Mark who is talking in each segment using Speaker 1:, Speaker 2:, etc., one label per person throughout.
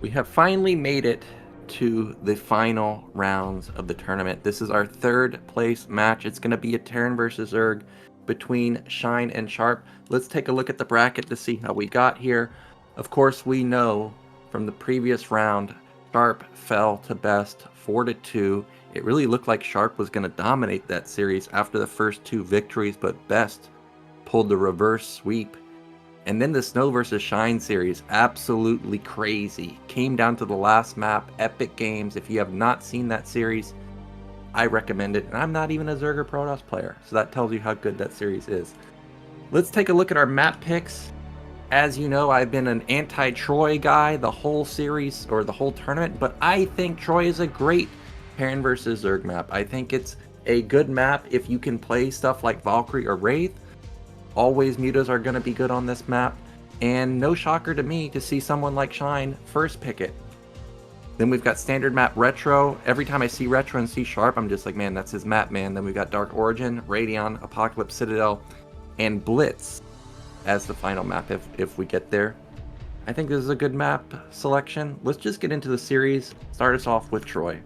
Speaker 1: We have finally made it to the final rounds of the tournament. This is our third place match. It's going to be a Terran versus Zerg between Shine and Sharp. Let's take a look at the bracket to see how we got here. Of course, we know from the previous round, Sharp fell to best 4-2. It really looked like Sharp was going to dominate that series after the first two victories, but Best pulled the reverse sweep. And then the Snow versus Shine series, absolutely crazy. Came down to the last map, epic games. If you have not seen that series, I recommend it. And I'm not even a Zerg or Protoss player, so that tells you how good that series is. Let's take a look at our map picks. As you know, I've been an anti-Troy guy the whole series, or the whole tournament, but I think Troy is a great Terran versus Zerg map. I think it's a good map if you can play stuff like Valkyrie or Wraith. Always mutas are going to be good on this map, and no shocker to me to see someone like Shine first pick it. Then we've got standard map Retro. Every time I see Retro and see Sharp, I'm just like, man, that's his map, man. Then we've got Dark Origin, Radion, Apocalypse, Citadel, and Blitz as the final map if we get there. I think this is a good map selection. Let's just get into the series. Start us off with Troy.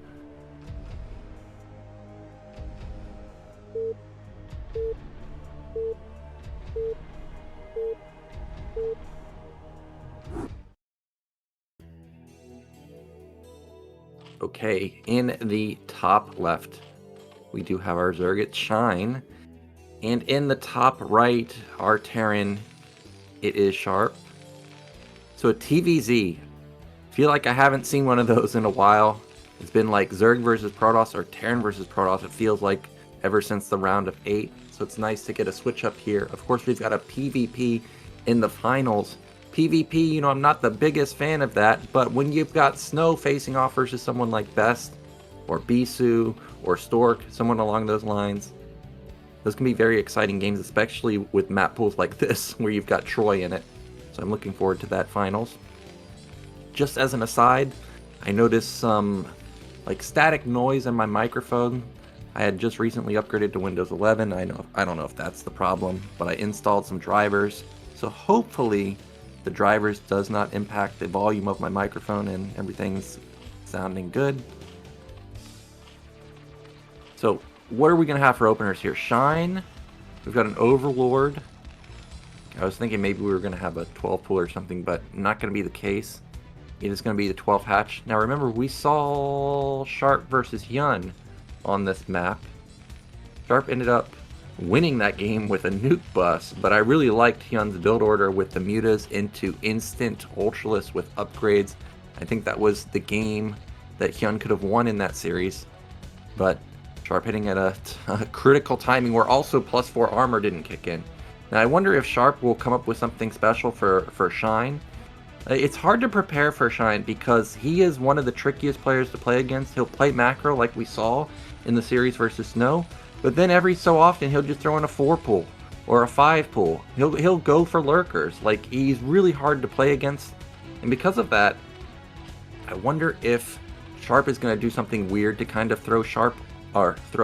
Speaker 1: Okay, in the top left, we do have our Zerg, it's Shine. And in the top right, our Terran, it is Sharp. So a TVZ, feel like I haven't seen one of those in a while. It's been like Zerg versus Protoss or Terran versus Protoss, it feels like, ever since the round of 8. So it's nice to get a switch up here. Of course, we've got a PvP in the finals. PvP, you know, I'm not the biggest fan of that, but when you've got Snow facing off versus someone like Best, or Bisu, or Stork, someone along those lines, those can be very exciting games, especially with map pools like this, where you've got Troy in it. So I'm looking forward to that finals. Just as an aside, I noticed some like static noise in my microphone. I had just recently upgraded to Windows 11. I don't know if that's the problem, but I installed some drivers. So hopefully the drivers does not impact the volume of my microphone and everything's sounding good. So what are we going to have for openers here? Shine, we've got an Overlord. I was thinking maybe we were going to have a 12 pool or something, but not going to be the case. It is going to be the 12 hatch. Now remember, we saw Sharp versus Yun on this map. Sharp ended up winning that game with a nuke bust, but I really liked Hyun's build order with the mutas into instant ultralisk with upgrades. I think that was the game that Hyun could have won in that series, but Sharp hitting at a critical timing where also +4 armor didn't kick in. Now I wonder if Sharp will come up with something special for Shine. It's hard to prepare for Shine because he is one of the trickiest players to play against. He'll play macro like we saw in the series versus Snow, but then every so often he'll just throw in a 4 pool or a 5 pool. He'll go for lurkers. Like, he's really hard to play against, and because of that, I wonder if Sharp is going to do something weird to kind of throw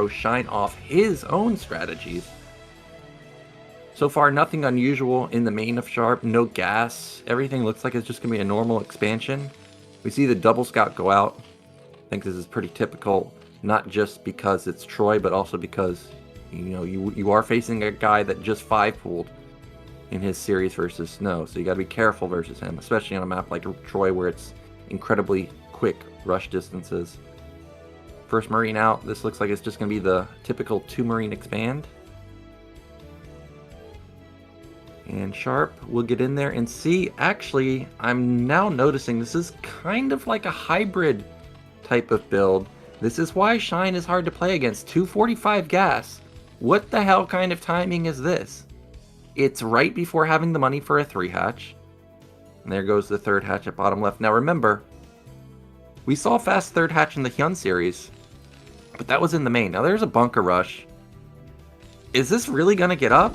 Speaker 1: Shine off his own strategies. So far, nothing unusual in the main of Sharp. No gas. Everything looks like it's just going to be a normal expansion. We see the double scout go out. I think this is pretty typical, not just because it's Troy, but also because, you know, you are facing a guy that just 5-pooled in his series versus Snow, so you got to be careful versus him, especially on a map like Troy where it's incredibly quick rush distances. First Marine out. This looks like it's just going to be the typical 2 Marine expand. And Sharp will get in there and see, actually, I'm now noticing this is kind of like a hybrid type of build. This is why Shine is hard to play against. 245 gas. What the hell kind of timing is this? It's right before having the money for a 3 hatch. And there goes the 3rd hatch at bottom left. Now remember, we saw fast 3rd hatch in the Hyun series, but that was in the main. Now there's a bunker rush. Is this really going to get up?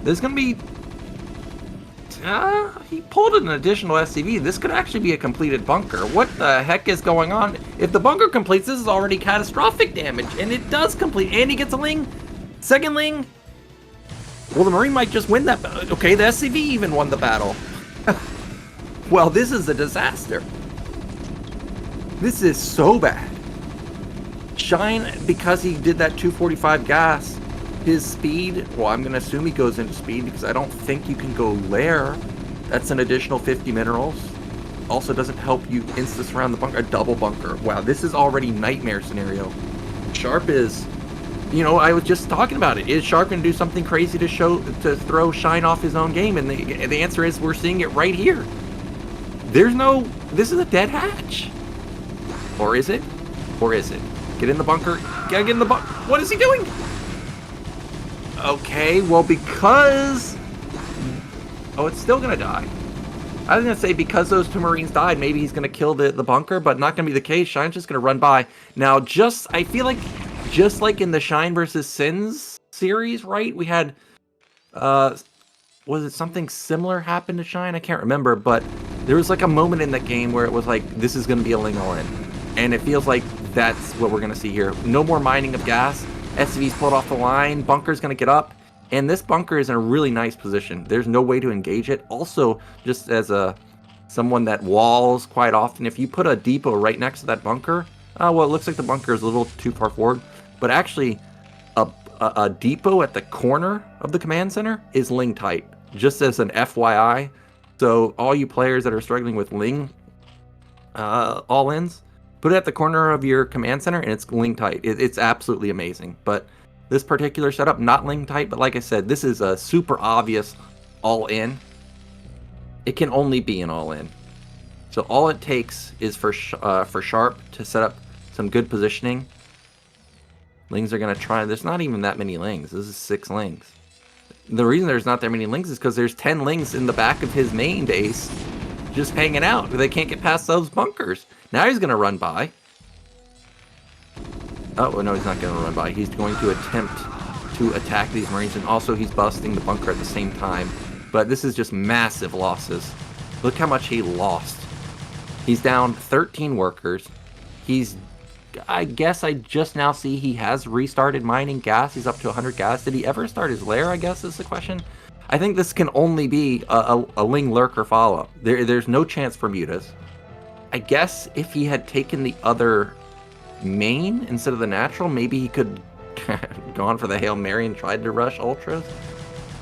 Speaker 1: There's going to be... he pulled an additional SCV. This could actually be a completed bunker. What the heck is going on? If the bunker completes, this is already catastrophic damage. And it does complete. And he gets a Ling. Second Ling. Well, the Marine might just win that. Okay, the SCV even won the battle. Well, this is a disaster. This is so bad. Shine, because he did that 245 gas, his speed, well, I'm going to assume he goes into speed because I don't think you can go lair. That's an additional 50 minerals. Also doesn't help you insta-surround the bunker, a double bunker. Wow, this is already nightmare scenario. Sharp is, you know, I was just talking about it. Is Sharp going to do something crazy to throw Shine off his own game? And the answer is we're seeing it right here. This is a dead hatch. Or is it? Or is it? Get in the bunker. Gotta get in the bunker. What is he doing? Okay, well, because... Oh, it's still gonna die. I was gonna say because those two Marines died, maybe he's gonna kill the bunker, but not gonna be the case. Shine's just gonna run by. Now, I feel like, just like in the Shine versus Sins series, right? We had, was it something similar happened to Shine? I can't remember, but there was like a moment in that game where it was like, this is gonna be a Ling all-in. And it feels like that's what we're gonna see here. No more mining of gas. SCV's pulled off the line. Bunker's gonna get up. And this bunker is in a really nice position. There's no way to engage it. Also, just as someone that walls quite often, if you put a depot right next to that bunker, well, it looks like the bunker is a little too far forward, but actually, a depot at the corner of the command center is Ling tight, just as an FYI. So all you players that are struggling with Ling all-ins, put it at the corner of your command center, and it's Ling tight. It's absolutely amazing. But this particular setup, not Ling tight, but like I said, this is a super obvious all-in. It can only be an all-in. So all it takes is for Sharp to set up some good positioning. Lings are going to try. There's not even that many Lings. This is 6 Lings. The reason there's not that many Lings is because there's 10 Lings in the back of his main base just hanging out. They can't get past those bunkers. Now he's going to run by. Oh, no, he's not going to run by. He's going to attempt to attack these Marines, and also he's busting the bunker at the same time. But this is just massive losses. Look how much he lost. He's down 13 workers. I guess I just now see he has restarted mining gas. He's up to 100 gas. Did he ever start his lair, I guess is the question. I think this can only be a Ling lurker follow-up. There's no chance for mutas. I guess if he had taken the other main instead of the natural, maybe he could gone for the Hail Mary and tried to rush ultras.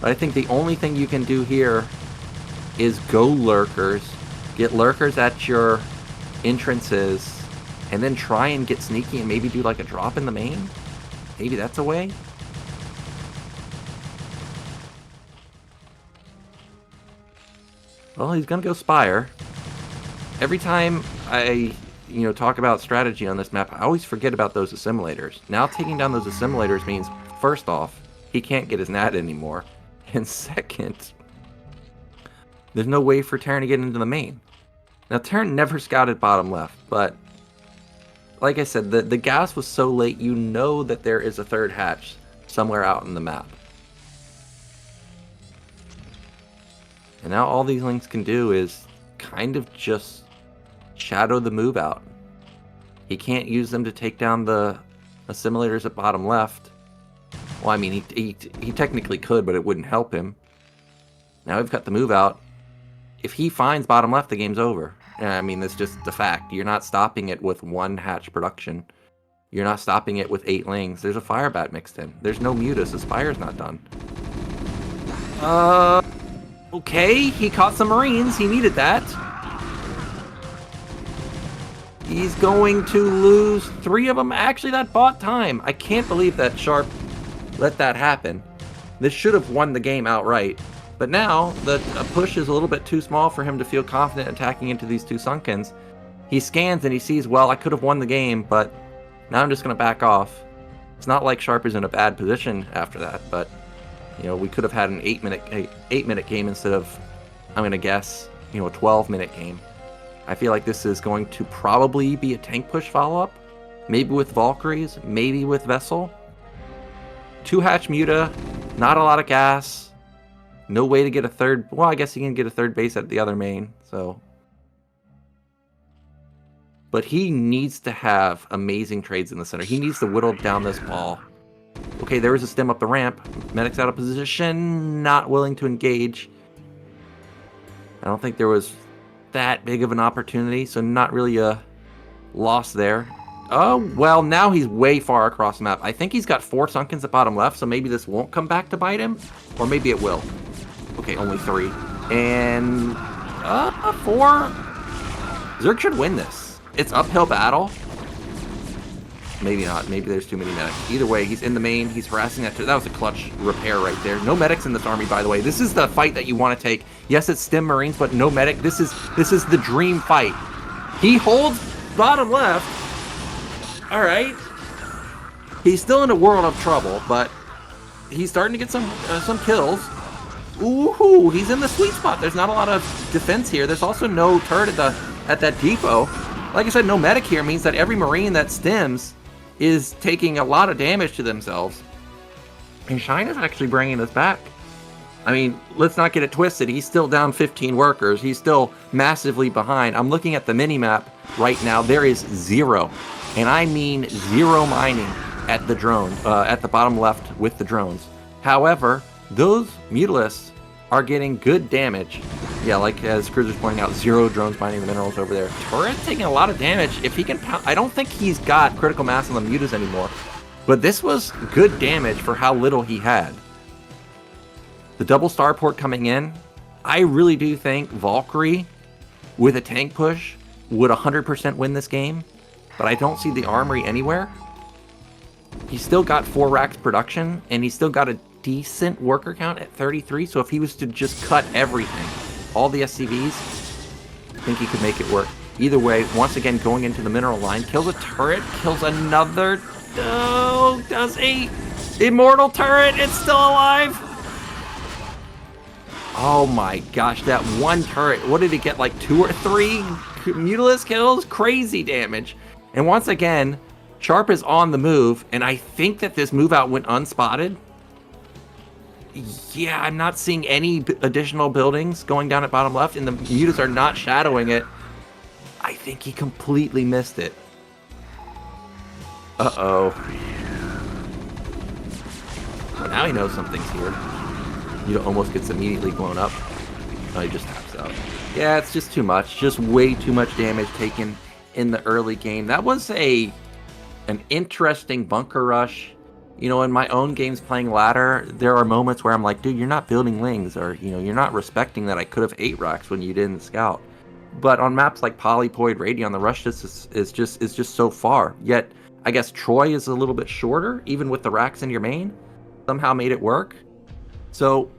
Speaker 1: But I think the only thing you can do here is go lurkers, get lurkers at your entrances, and then try and get sneaky and maybe do like a drop in the main. Maybe that's a way. Well, he's gonna go Spire. Every time I talk about strategy on this map, I always forget about those assimilators. Now taking down those assimilators means, first off, he can't get his nat anymore. And second, there's no way for Terran to get into the main. Now, Terran never scouted bottom left, but like I said, the gas was so late, you know that there is a third hatch somewhere out in the map. And now all these Lings can do is kind of just shadow the move out. He can't use them to take down the assimilators at bottom left. Well, I mean, he technically could, but it wouldn't help him. Now we've got the move out. If he finds bottom left, the game's over. I mean, that's just the fact. You're not stopping it with 1 hatch production. You're not stopping it with 8 Lings. There's a Firebat mixed in. There's no mutas. The Spire's not done. Okay, he caught some Marines. He needed that. He's going to lose 3 of them. Actually, that bought time. I can't believe that Sharp let that happen. This should have won the game outright. But now, the push is a little bit too small for him to feel confident attacking into these 2 Sunkens. He scans and he sees, well, I could have won the game, but now I'm just going to back off. It's not like Sharp is in a bad position after that, but we could have had an 8-minute game instead of, I'm going to guess, a 12-minute game. I feel like this is going to probably be a tank push follow-up. Maybe with Valkyries, maybe with Vessel. 2 hatch muta, not a lot of gas. No way to get a third. Well, I guess he can get a third base at the other main. So, but he needs to have amazing trades in the center. He needs to whittle down this ball. Okay, there was a stem up the ramp. Medic's out of position, not willing to engage. I don't think there was that big of an opportunity, so not really a Lost there. Oh, well, now he's way far across the map. I think he's got 4 Sunkens at bottom left, so maybe this won't come back to bite him. Or maybe it will. Okay, only 3. And 4. Zerg should win this. It's uphill battle. Maybe not. Maybe there's too many medics. Either way, he's in the main. He's harassing that. That was a clutch repair right there. No medics in this army, by the way. This is the fight that you want to take. Yes, it's Stim Marines, but no medic. This is the dream fight. He holds bottom left. All right. He's still in a world of trouble, but he's starting to get some kills. Ooh, he's in the sweet spot. There's not a lot of defense here. There's also no turret at that depot. Like I said, no medic here means that every Marine that stims is taking a lot of damage to themselves. And Shine is actually bringing us back. I mean, let's not get it twisted. He's still down 15 workers. He's still massively behind. I'm looking at the mini-map right now. There is 0. And I mean 0 mining at the drone, at the bottom left with the drones. However, those Mutalisks are getting good damage. Yeah, like as Cruiser's pointing out, 0 drones mining the minerals over there. Turret taking a lot of damage. If he can pound, I don't think he's got critical mass on the Mutas anymore. But this was good damage for how little he had. The double starport coming in. I really do think Valkyrie with a tank push would 100% win this game. But I don't see the armory anywhere. He's still got 4 racks production, and he's still got a decent worker count at 33. So if he was to just cut everything, all the SCVs, I think he could make it work. Either way, once again, going into the mineral line, kills a turret, kills another. Oh, does a immortal turret. It's still alive. Oh my gosh, that one turret. What did he get, like 2 or 3 Mutalisk kills? Crazy damage. And once again, Sharp is on the move, and I think that this move out went unspotted. Yeah, I'm not seeing any additional buildings going down at bottom left, and the Mutas are not shadowing it. I think he completely missed it. Uh-oh. Well, now he knows something's here. Muta almost gets immediately blown up. Oh, he just taps out. Yeah, it's just too much. Just way too much damage taken in the early game. That was an interesting bunker rush. You know, in my own games playing ladder, there are moments where I'm like, dude, you're not building lings, or, you know, you're not respecting that I could have 8 racks when you didn't scout. But on maps like Polypoid, Radion, the rush is just so far. Yet, I guess Troy is a little bit shorter, even with the racks in your main. Somehow made it work. So,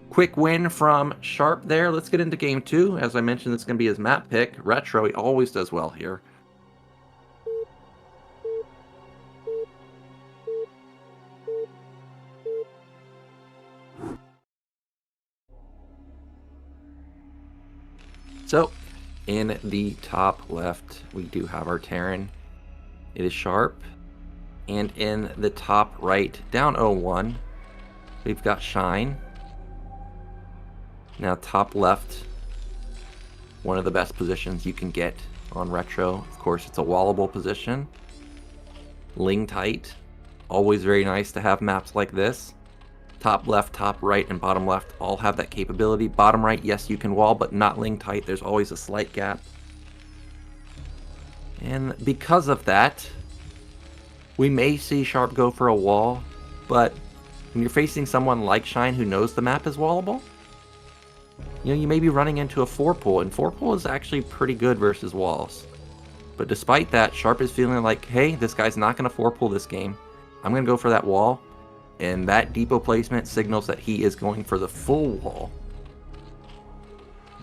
Speaker 1: quick win from Sharp there. Let's get into game 2. As I mentioned, it's going to be his map pick. Retro, he always does well here. So, in the top left, we do have our Terran. It is Sharp. And in the top right, down 0-1, we've got Shine. Now, top left, one of the best positions you can get on Retro. Of course, it's a wallable position. Ling tight. Always very nice to have maps like this. Top left, top right, and bottom left all have that capability. Bottom right, yes, you can wall, but not ling tight. There's always a slight gap. And because of that, we may see Sharp go for a wall, but when you're facing someone like Shine who knows the map is wallable, you know, you may be running into a 4-pull, and 4-pull is actually pretty good versus walls. But despite that, Sharp is feeling like, hey, this guy's not going to 4-pull this game. I'm going to go for that wall. And that depot placement signals that he is going for the full wall.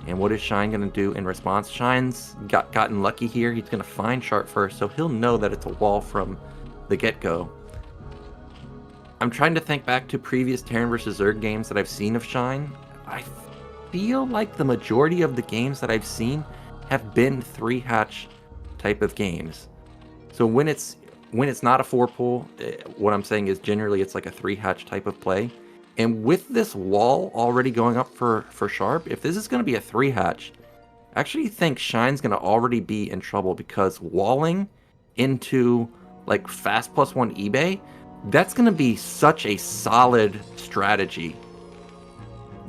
Speaker 1: And what is Shine going to do in response? Shine's gotten lucky here. He's going to find Sharp first, so he'll know that it's a wall from the get-go. I'm trying to think back to previous Terran vs. Zerg games that I've seen of Shine. I feel like the majority of the games that I've seen have been 3-hatch type of games. So when it's not a 4-pull, what I'm saying is generally it's like a 3-hatch type of play. And with this wall already going up for Sharp, if this is going to be a 3-hatch, I actually think Shine's going to already be in trouble, because walling into like fast +1 eBay, that's going to be such a solid strategy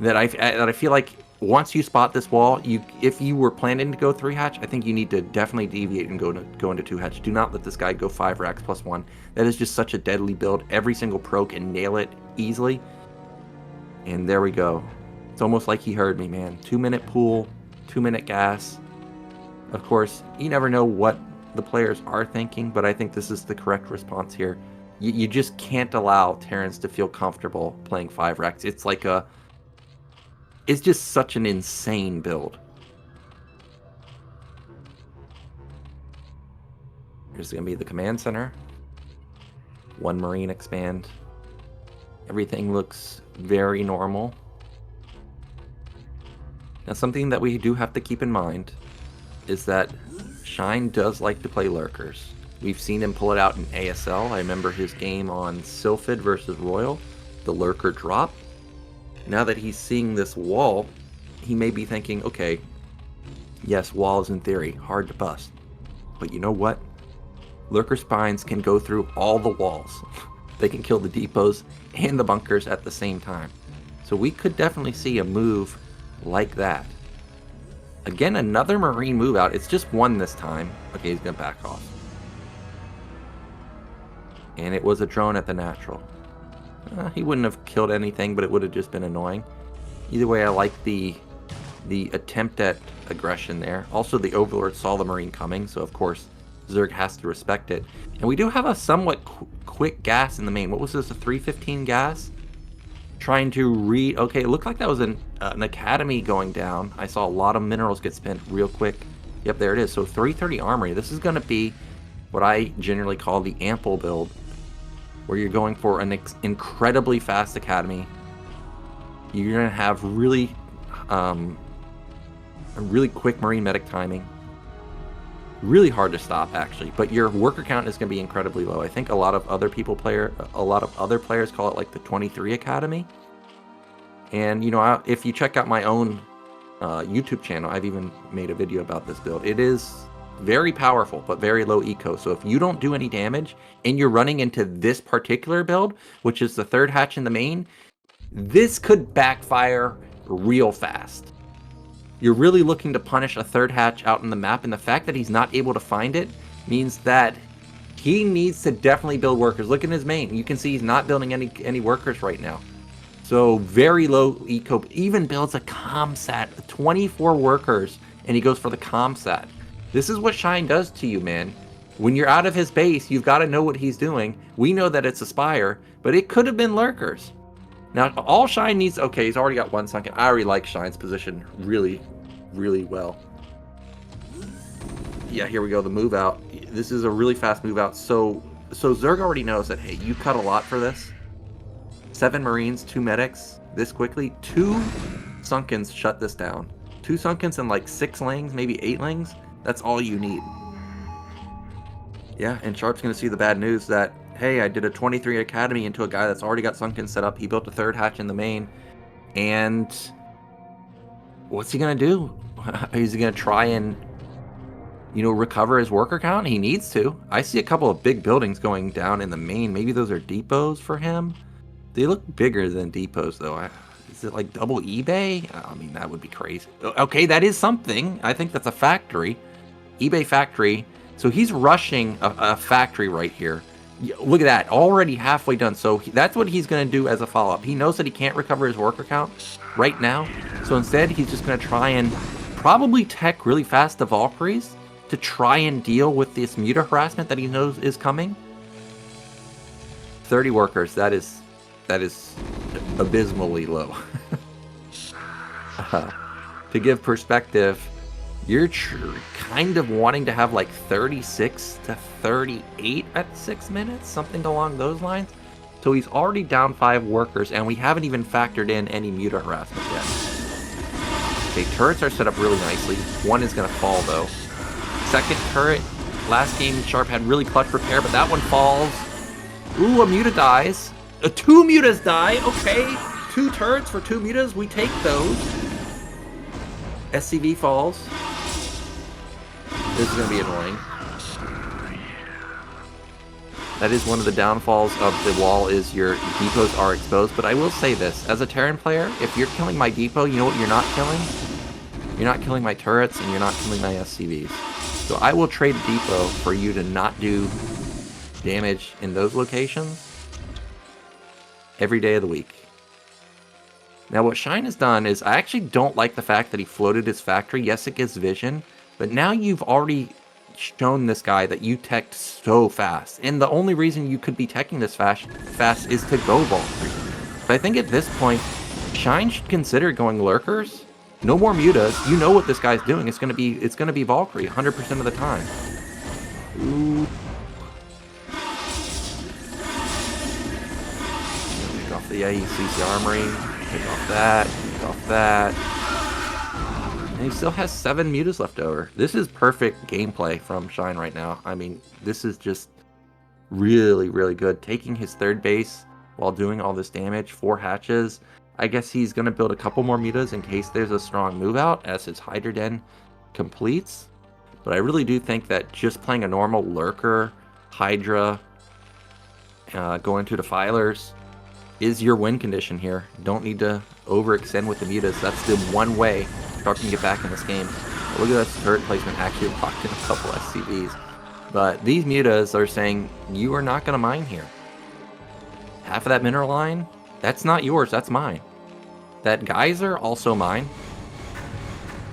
Speaker 1: that I feel like once you spot this wall, if you were planning to go 3-hatch, I think you need to definitely deviate and go into 2-hatch. Do not let this guy go 5 racks plus 1. That is just such a deadly build. Every single pro can nail it easily. And there we go. It's almost like he heard me, man. 2-minute pool, 2-minute gas. Of course, you never know what the players are thinking, but I think this is the correct response here. You just can't allow Terrans to feel comfortable playing 5 racks. It's like it's just such an insane build. Here's going to be the command center. 1 Marine expand. Everything looks very normal. Now, something that we do have to keep in mind is that Shine does like to play lurkers. We've seen him pull it out in ASL. I remember his game on Sylphid versus Royal, the lurker drop. Now that he's seeing this wall, he may be thinking, okay, yes, walls in theory, hard to bust. But you know what? Lurker spines can go through all the walls. They can kill the depots and the bunkers at the same time. So we could definitely see a move like that. Again, another Marine move out. It's just 1 this time. Okay, he's going to back off. And it was a drone at the natural. He wouldn't have killed anything, but it would have just been annoying. Either way, I like the attempt at aggression there. Also, the Overlord saw the Marine coming, so of course, Zerg has to respect it. And we do have a somewhat quick gas in the main. What was this, a 315 gas? Trying to read... Okay, it looked like that was an academy going down. I saw a lot of minerals get spent real quick. Yep, there it is. So 330 armory. This is going to be what I generally call the ample build, where you're going for an incredibly fast academy. You're going to have really quick Marine medic timing. Really hard to stop, actually, but your worker count is going to be incredibly low. I think a lot of other players call it like the 23 Academy. And you know, if you check out my own YouTube channel, I've even made a video about this build. It is very powerful, but very low eco. So if you don't do any damage and you're running into this particular build, which is the 3rd hatch in the main, this could backfire real fast. You're really looking to punish a 3rd hatch out in the map, and the fact that he's not able to find it means that he needs to definitely build workers. Look at his main. You can see he's not building any workers right now. So very low eco. Even builds a comsat, 24 workers, and he goes for the comsat. This is what Shine does to you, man. When you're out of his base, you've got to know what he's doing. We know that it's a Spire, but it could have been lurkers. Now, all Shine needs... Okay, he's already got 1 sunken. I already like Shine's position really, really well. Yeah, here we go, the move out. This is a really fast move out. So Zerg already knows that, hey, you cut a lot for this. 7 Marines, 2 medics, this quickly. 2 Sunkens shut this down. 2 Sunkens and like 6 Lings, maybe 8 Lings. That's all you need. Yeah, and Sharp's going to see the bad news that, hey, I did a 23 Academy into a guy that's already got Sunken set up. He built a 3rd hatch in the main. And what's he going to do? Is he going to try and, you know, recover his worker count? He needs to. I see a couple of big buildings going down in the main. Maybe those are depots for him. They look bigger than depots, though. Is it like double eBay? I mean, that would be crazy. Okay, that is something. I think that's a factory. eBay factory. So he's rushing a factory right here. Look at that, already halfway done. So that's what he's going to do as a follow-up. He knows that he can't recover his worker count right now. So instead, he's just going to try and probably tech really fast the Valkyries to try and deal with this muta harassment that he knows is coming. 30 workers, that is abysmally low. To give perspective, you're kind of wanting to have like 36 to 38 at 6 minutes, something along those lines. So he's already down 5 workers, and we haven't even factored in any muta harassment yet. Okay, turrets are set up really nicely. 1 is going to fall, though. 2nd turret, last game Sharp had really clutch repair, but that one falls. Ooh, a muta dies. 2 mutas die, okay. 2 turrets for 2 mutas, we take those. SCV falls. This is going to be annoying. That is one of the downfalls of the wall, is your depots are exposed. But I will say this, as a Terran player, if you're killing my depot, you know what you're not killing? You're not killing my turrets, and you're not killing my SCVs. So I will trade depot for you to not do damage in those locations every day of the week. Now what Shine has done is, I actually don't like the fact that he floated his factory. Yes, it gives vision, but now you've already shown this guy that you teched so fast. And the only reason you could be teching this fast is to go Valkyrie. But I think at this point, Shine should consider going lurkers. No more mutas. You know what this guy's doing. It's gonna be Valkyrie 100% of the time. Ooh. Take off the AECC armory. Take off that. Take off that. And he still has 7 mutas left over. This is perfect gameplay from Shine right now. I mean, this is just really, really good. Taking his 3rd base while doing all this damage. 4 hatches. I guess he's going to build a couple more mutas in case there's a strong move out as his Hydra Den completes. But I really do think that just playing a normal lurker, Hydra, going to Defilers is your win condition here. Don't need to overextend with the mutas. That's the one way Sharp can get back in this game. But look at that turret placement, actually locked in a couple SCVs. But these mutas are saying, you are not going to mine here. Half of that mineral line, that's not yours, that's mine. That geyser, also mine.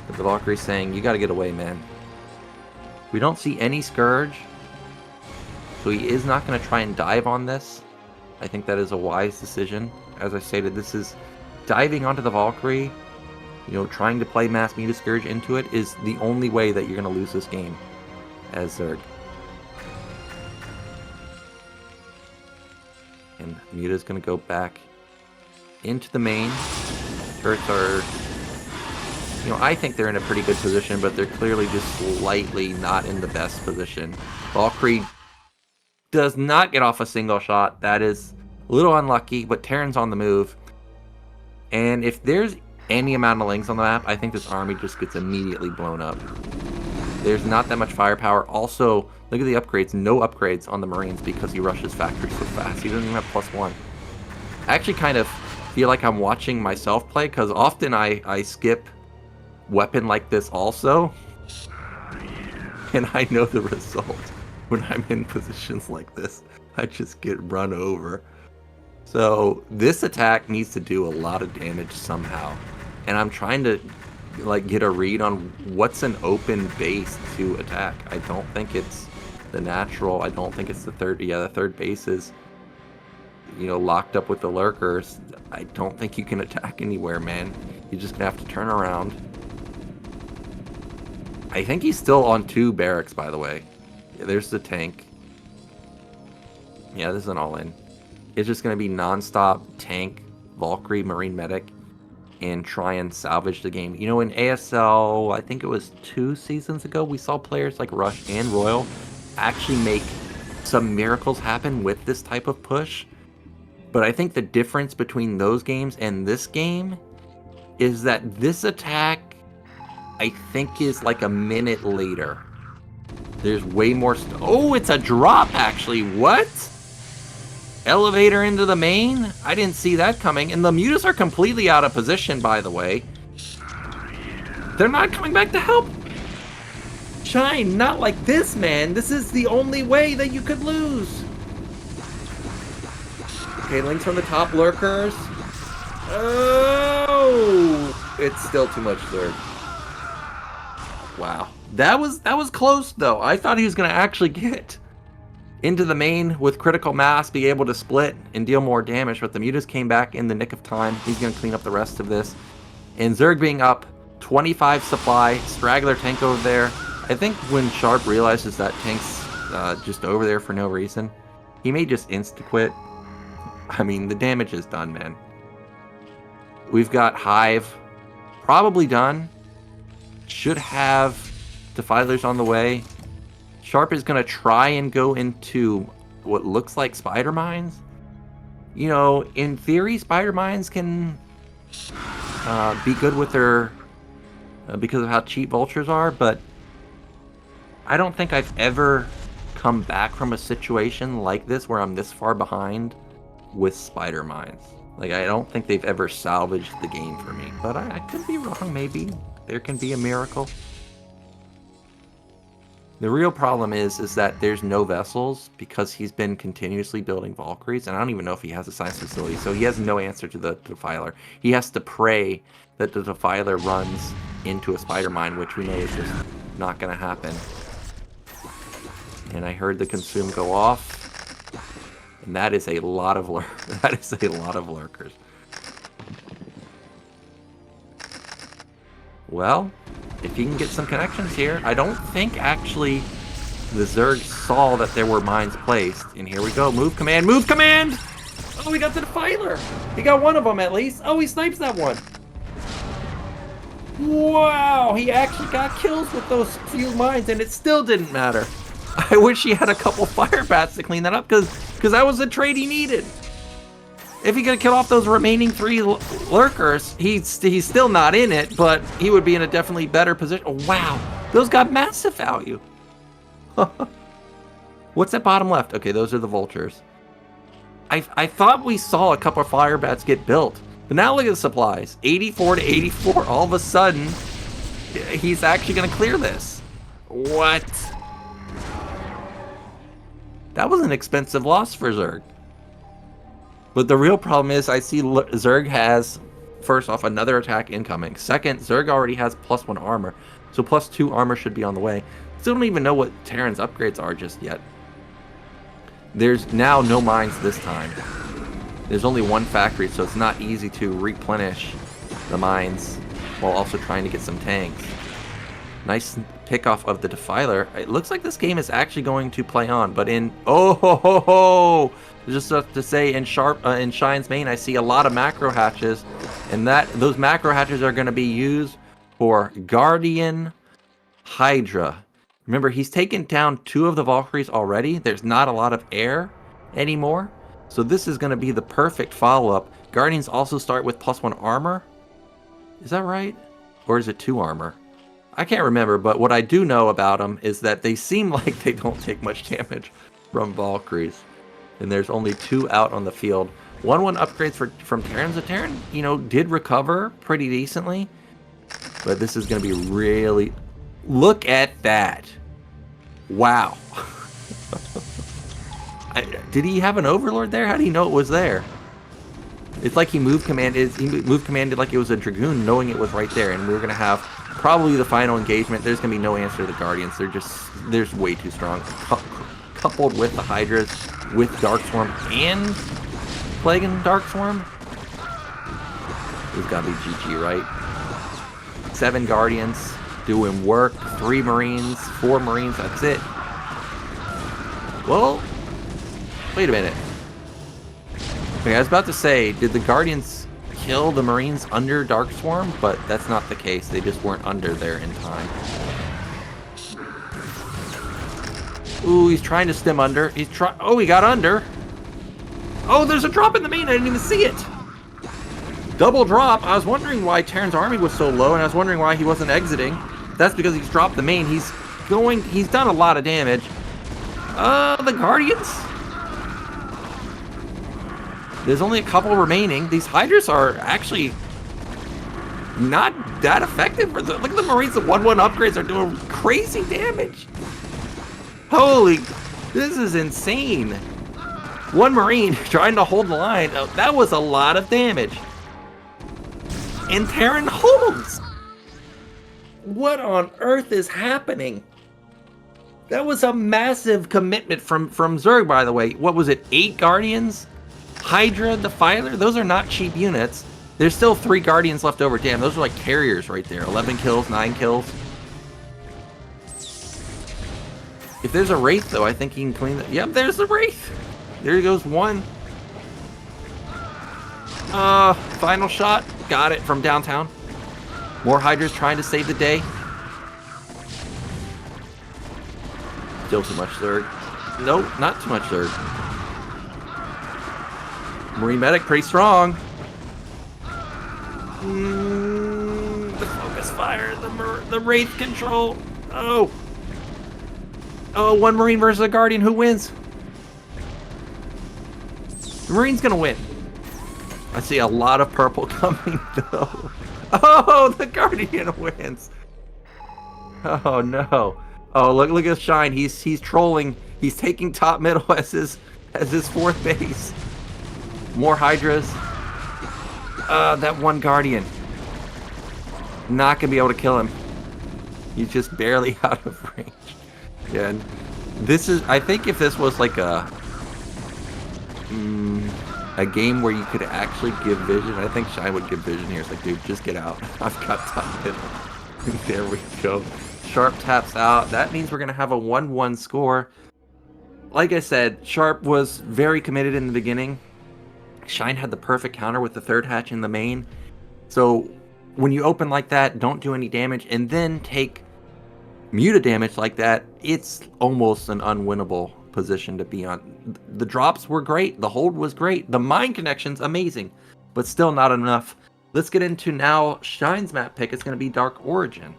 Speaker 1: But the Valkyrie's saying, you gotta get away, man. We don't see any Scourge, so he is not gonna try and dive on this. I think that is a wise decision. As I stated, this is diving onto the Valkyrie, you know, trying to play Mass Muta Scourge into it is the only way that you're gonna lose this game as Zerg. And Muta's gonna go back into the main. Turrets are, you know, I think they're in a pretty good position, but they're clearly just slightly not in the best position. Valkyrie does not get off a single shot. That is a little unlucky, but Terran's on the move. And if there's any amount of links on the map, I think this army just gets immediately blown up. There's not that much firepower. Also, look at the upgrades. No upgrades on the Marines because he rushes factory so fast. He doesn't even have +1. I actually kind of feel like I'm watching myself play, because often I skip weapon like this also, and I know the result when I'm in positions like this. I just get run over. So this attack needs to do a lot of damage somehow, and I'm trying to like get a read on what's an open base to attack. I don't think it's the natural. I don't think it's the third. Yeah, the 3rd base is, you know, locked up with the lurkers. I don't think you can attack anywhere, man. You're just gonna have to turn around. I think he's still on 2 barracks, by the way. Yeah, there's the tank. Yeah, this is an all-in. It's just gonna be non-stop tank, Valkyrie, Marine Medic, and try and salvage the game. You know, in ASL, I think it was 2 seasons ago, we saw players like Rush and Royal actually make some miracles happen with this type of push. But I think the difference between those games and this game is that this attack, I think, is like a minute later. There's way more oh, it's a drop, actually. What? Elevator into the main? I didn't see that coming. And the mutas are completely out of position, by the way. They're not coming back to help. Shine, not like this, man. This is the only way that you could lose. Okay, links from the top lurkers. Oh, it's still too much Zerg. Wow, that was close though. I thought he was gonna actually get into the main with critical mass, be able to split and deal more damage, but the mutas came back in the nick of time. He's gonna clean up the rest of this, and Zerg being up 25 supply, straggler tank over there. I think when Sharp realizes that tank's just over there for no reason, he may just insta-quit. I mean, the damage is done, man. We've got Hive probably done. Should have Defilers on the way. Sharp is going to try and go into what looks like spider mines. You know, in theory, spider mines can be good with their... because of how cheap vultures are, but I don't think I've ever come back from a situation like this where I'm this far behind with spider mines. Like, I don't think they've ever salvaged the game for me. But I could be wrong, maybe. There can be a miracle. The real problem is that there's no vessels because he's been continuously building Valkyries, and I don't even know if he has a science facility, so he has no answer to the Defiler. He has to pray that the Defiler runs into a spider mine, which we know is just not going to happen. And I heard the consume go off, and that is a lot of lurkers. Well, if he can get some connections here, I don't think actually the Zerg saw that there were mines placed. And here we go, move command, move command! Oh, he got the Defiler! He got one of them at least. Oh, he snipes that one. Wow, he actually got kills with those few mines, and it still didn't matter. I wish he had a couple fire bats to clean that up, because that was the trade he needed. If he could kill off those remaining 3 lurkers, he's still not in it, but he would be in a definitely better position. Oh, wow, those got massive value. What's that bottom left? Okay, those are the vultures. I thought we saw a couple of fire bats get built, but now look at the supplies. 84 to 84. All of a sudden, he's actually going to clear this. What? That was an expensive loss for Zerg. But the real problem is I see Zerg has, first off, another attack incoming. Second, Zerg already has +1 armor, so +2 armor should be on the way. Still don't even know what Terran's upgrades are just yet. There's now no mines this time. There's only 1 factory, so it's not easy to replenish the mines while also trying to get some tanks. Nice pickoff of the Defiler. It looks like this game is actually going to play on, but in just to say, in Shine's main, I see a lot of macro hatches, and those macro hatches are going to be used for Guardian Hydra. Remember, he's taken down 2 of the Valkyries already. There's not a lot of air anymore, so this is going to be the perfect follow-up. Guardians also start with +1 armor. Is that right? Or is it 2 armor? I can't remember, but what I do know about them is that they seem like they don't take much damage from Valkyries. And there's only 2 out on the field. 1-1 upgrades from Terran. The Terran, did recover pretty decently. But this is going to be really... Look at that. Wow. Did he have an Overlord there? How did he know it was there? It's like he move commanded like it was a Dragoon, knowing it was right there. And we're going to have probably the final engagement. There's going to be no answer to the Guardians. They're way too strong. Coupled with the Hydras, with Darkswarm and Plague and Darkswarm. It's got to be GG, right? 7 Guardians doing work. 3 Marines, 4 Marines, that's it. Well, wait a minute. Okay, I was about to say, did the Guardians kill the Marines under Darkswarm? But that's not the case. They just weren't under there in time. Ooh, he's trying to stem under. Oh, he got under. Oh, there's a drop in the main. I didn't even see it. Double drop. I was wondering why Terran's army was so low, and I was wondering why he wasn't exiting. That's because he's dropped the main. He's done a lot of damage. The Guardians. There's only a couple remaining. These Hydras are actually not that effective. Look at the Marines. The 1-1 upgrades are doing crazy damage. Holy, this is insane. 1 Marine trying to hold the line. Oh, that was a lot of damage. And Terran holds. What on earth is happening? That was a massive commitment from Zerg, by the way. What was it, 8 Guardians? Hydra, Defiler? Those are not cheap units. There's still 3 Guardians left over. Damn, those are like carriers right there. 11 kills, 9 kills. If there's a Wraith, though, I think he can clean that. Yep, there's the Wraith. There goes 1. Final shot. Got it from downtown. More Hydras trying to save the day. Still too much Zerg. Nope, not too much Zerg. Marine Medic, pretty strong. The focus fire, the Wraith control. Oh. Oh, one Marine versus a Guardian. Who wins? The Marine's gonna win. I see a lot of purple coming though. Oh, the Guardian wins. Oh no. Oh, look at Shine. He's trolling. He's taking top middle as his fourth base. More Hydras. That one Guardian. Not gonna be able to kill him. He's just barely out of range. Yeah, and this is, I think if this was like a game where you could actually give vision, I think Shine would give vision here. It's like, dude, just get out. I've got top middle. There we go. Sharp taps out. That means we're going to have a 1-1 score. Like I said, Sharp was very committed in the beginning. Shine had the perfect counter with the third hatch in the main. So when you open like that, don't do any damage, and then take Muta damage like that, it's almost an unwinnable position to be on. The drops were great. The hold was great. The mine connections, amazing, but still not enough. Let's get into now Shine's map pick. It's going to be Dark Origin.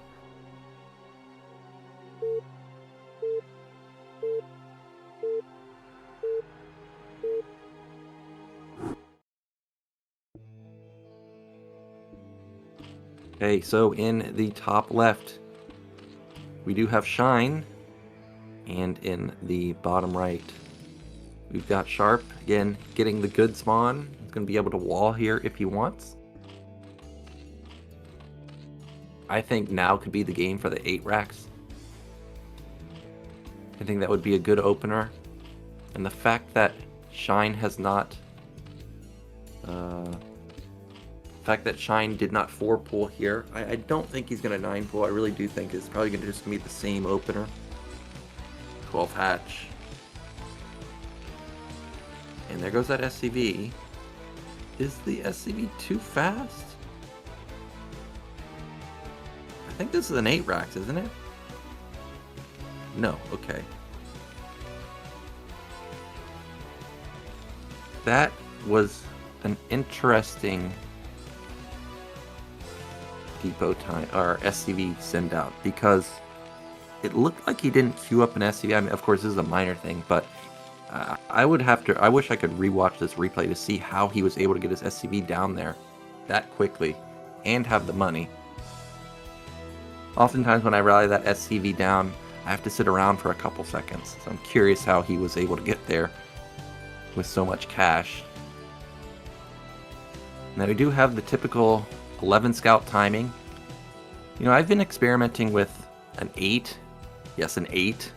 Speaker 1: Okay, so in the top left, we do have Shine, and in the bottom right, we've got Sharp, again, getting the good spawn. He's going to be able to wall here if he wants. I think now could be the game for the 8 racks. I think that would be a good opener. And the fact that Shine has not... the fact that Shine did not 4-pull here, I don't think he's going to 9-pull. I really do think it's probably just going to be the same opener. 12 hatch. And there goes that SCV. Is the SCV too fast? I think this is an 8 racks, isn't it? No, okay. That was an interesting depot time or SCV send out, because it looked like he didn't queue up an SCV. I mean, of course, this is a minor thing, but I wish I could rewatch this replay to see how he was able to get his SCV down there that quickly and have the money. Oftentimes when I rally that SCV down, I have to sit around for a couple seconds. So I'm curious how he was able to get there with so much cash. Now we do have the typical 11 scout timing. You know, I've been experimenting with an 8, yes, an 8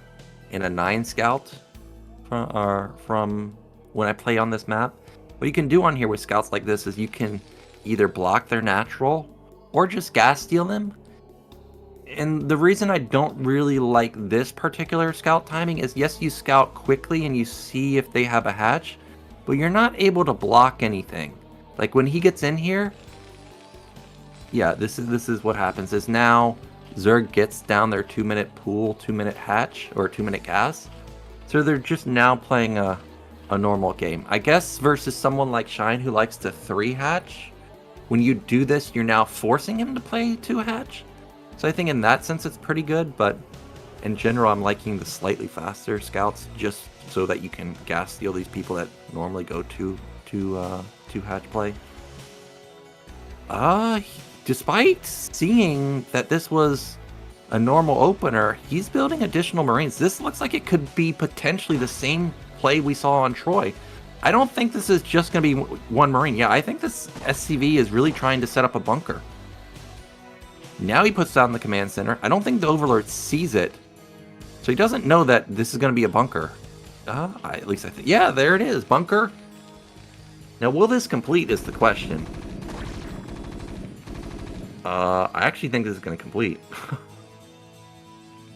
Speaker 1: and a 9 scout from when I play on this map. What you can do on here with scouts like this is you can either block their natural or just gas steal them. And the reason I don't really like this particular scout timing is, yes, you scout quickly and you see if they have a hatch, but you're not able to block anything. Like when he gets in here, yeah, this is what happens is now Zerg gets down their 2-minute pool, 2-minute hatch, or 2-minute gas. So they're just now playing a normal game. I guess versus someone like Shine who likes to 3 hatch, when you do this, you're now forcing him to play 2 hatch. So I think in that sense it's pretty good, but in general I'm liking the slightly faster scouts just so that you can gas steal these people that normally go to hatch play. Despite seeing that this was a normal opener, he's building additional Marines. This looks like it could be potentially the same play we saw on Troy. I don't think this is just going to be 1 Marine. Yeah, I think this SCV is really trying to set up a bunker. Now he puts down the command center. I don't think the Overlord sees it. So he doesn't know that this is going to be a bunker. At least I think. Yeah, there it is. Bunker. Now, will this complete is the question. I actually think this is going to complete.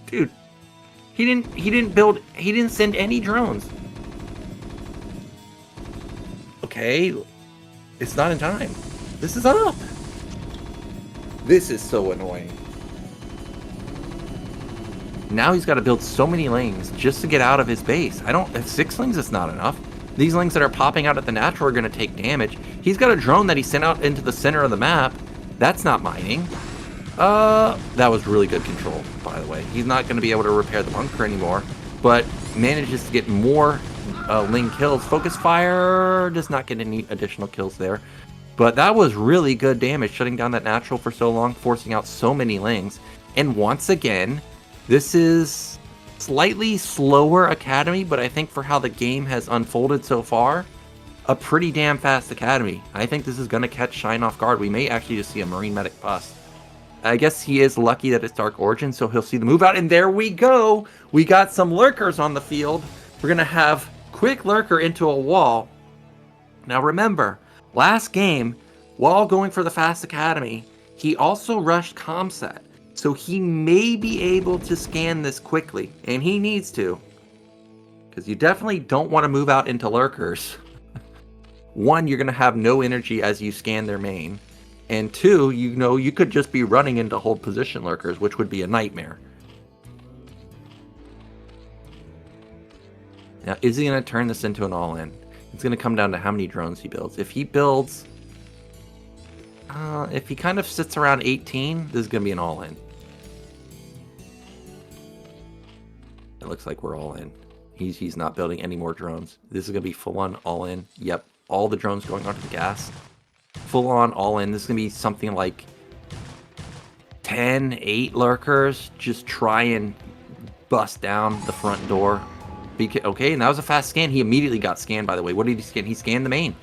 Speaker 1: Dude, he didn't send any drones. Okay, it's not in time. This is up. This is so annoying. Now he's got to build so many lanes just to get out of his base. If 6 lings is not enough. These lings that are popping out at the natural are going to take damage. He's got a drone that he sent out into the center of the map. That's not mining. That was really good control, by the way. He's not going to be able to repair the bunker anymore. but manages to get more Ling kills. Focus Fire does not get any additional kills there. But that was really good damage, shutting down that natural for so long, forcing out so many Lings. And once again, this is slightly slower Academy, but I think for how the game has unfolded so far, a pretty damn fast Academy. I think this is going to catch Shine off guard. We may actually just see a Marine Medic bust. I guess he is lucky that it's Dark Origin, so he'll see the move out. And there we go! We got some Lurkers on the field. We're going to have Quick Lurker into a wall. Now remember, last game, while going for the Fast Academy, he also rushed Comset. So he may be able to scan this quickly, and he needs to. Because you definitely don't want to move out into Lurkers. One, you're going to have no energy as you scan their main. And two, you know, you could just be running into hold position Lurkers, which would be a nightmare. Now, is he going to turn this into an all-in? It's going to come down to how many drones he builds. If he builds... if he kind of sits around 18, this is going to be an all-in. It looks like we're all in. He's not building any more drones. This is going to be full-on all-in. Yep, all the drones going onto the gas. Full-on all-in. This is going to be something like 10, 8 Lurkers. Just try and bust down the front door. Okay, and that was a fast scan. He immediately got scanned, by the way. What did he scan? He scanned the main.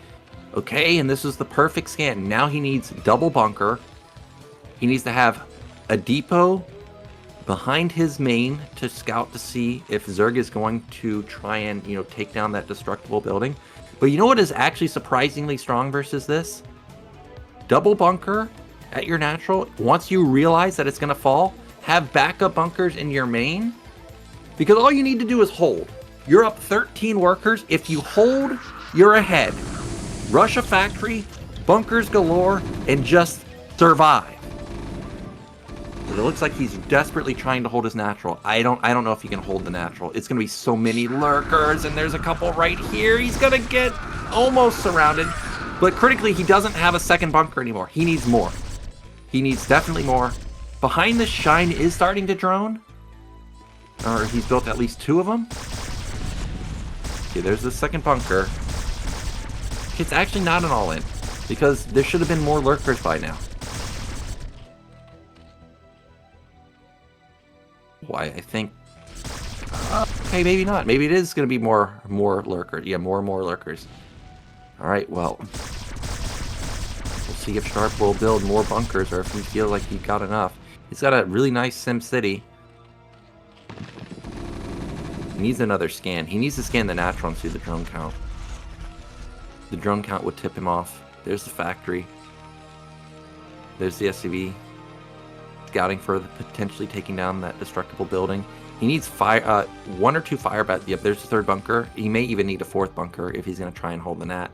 Speaker 1: Okay, and this was the perfect scan. Now he needs double bunker. He needs to have a depot behind his main to scout to see if Zerg is going to try and, you know, take down that destructible building. But you know what is actually surprisingly strong versus this? Double bunker at your natural. Once you realize that it's going to fall, have backup bunkers in your main. Because all you need to do is hold. You're up 13 workers. If you hold, you're ahead. Rush a factory, bunkers galore, and just survive. It looks like he's desperately trying to hold his natural. I don't know if he can hold the natural. It's going to be so many Lurkers, and there's a couple right here. He's going to get almost surrounded. But critically, he doesn't have a second bunker anymore. He needs more. He needs definitely more. Behind the Shine is starting to drone. Or he's built at least 2 of them. Okay, there's the second bunker. It's actually not an all-in, because there should have been more Lurkers by now. Why, I think... okay, maybe not. Maybe it is going to be more Lurkers. Yeah, more and more Lurkers. Alright, well... we'll see if Sharp will build more bunkers, or if he feels like he got enough. He's got a really nice Sim City. He needs another scan. He needs to scan the natural and see the drone count. The drone count would tip him off. There's the factory. There's the SCV. Scouting for potentially taking down that destructible building. He needs 1 or 2 fire bats. Yep, there's the 3rd bunker. He may even need a 4th bunker if he's going to try and hold the nat.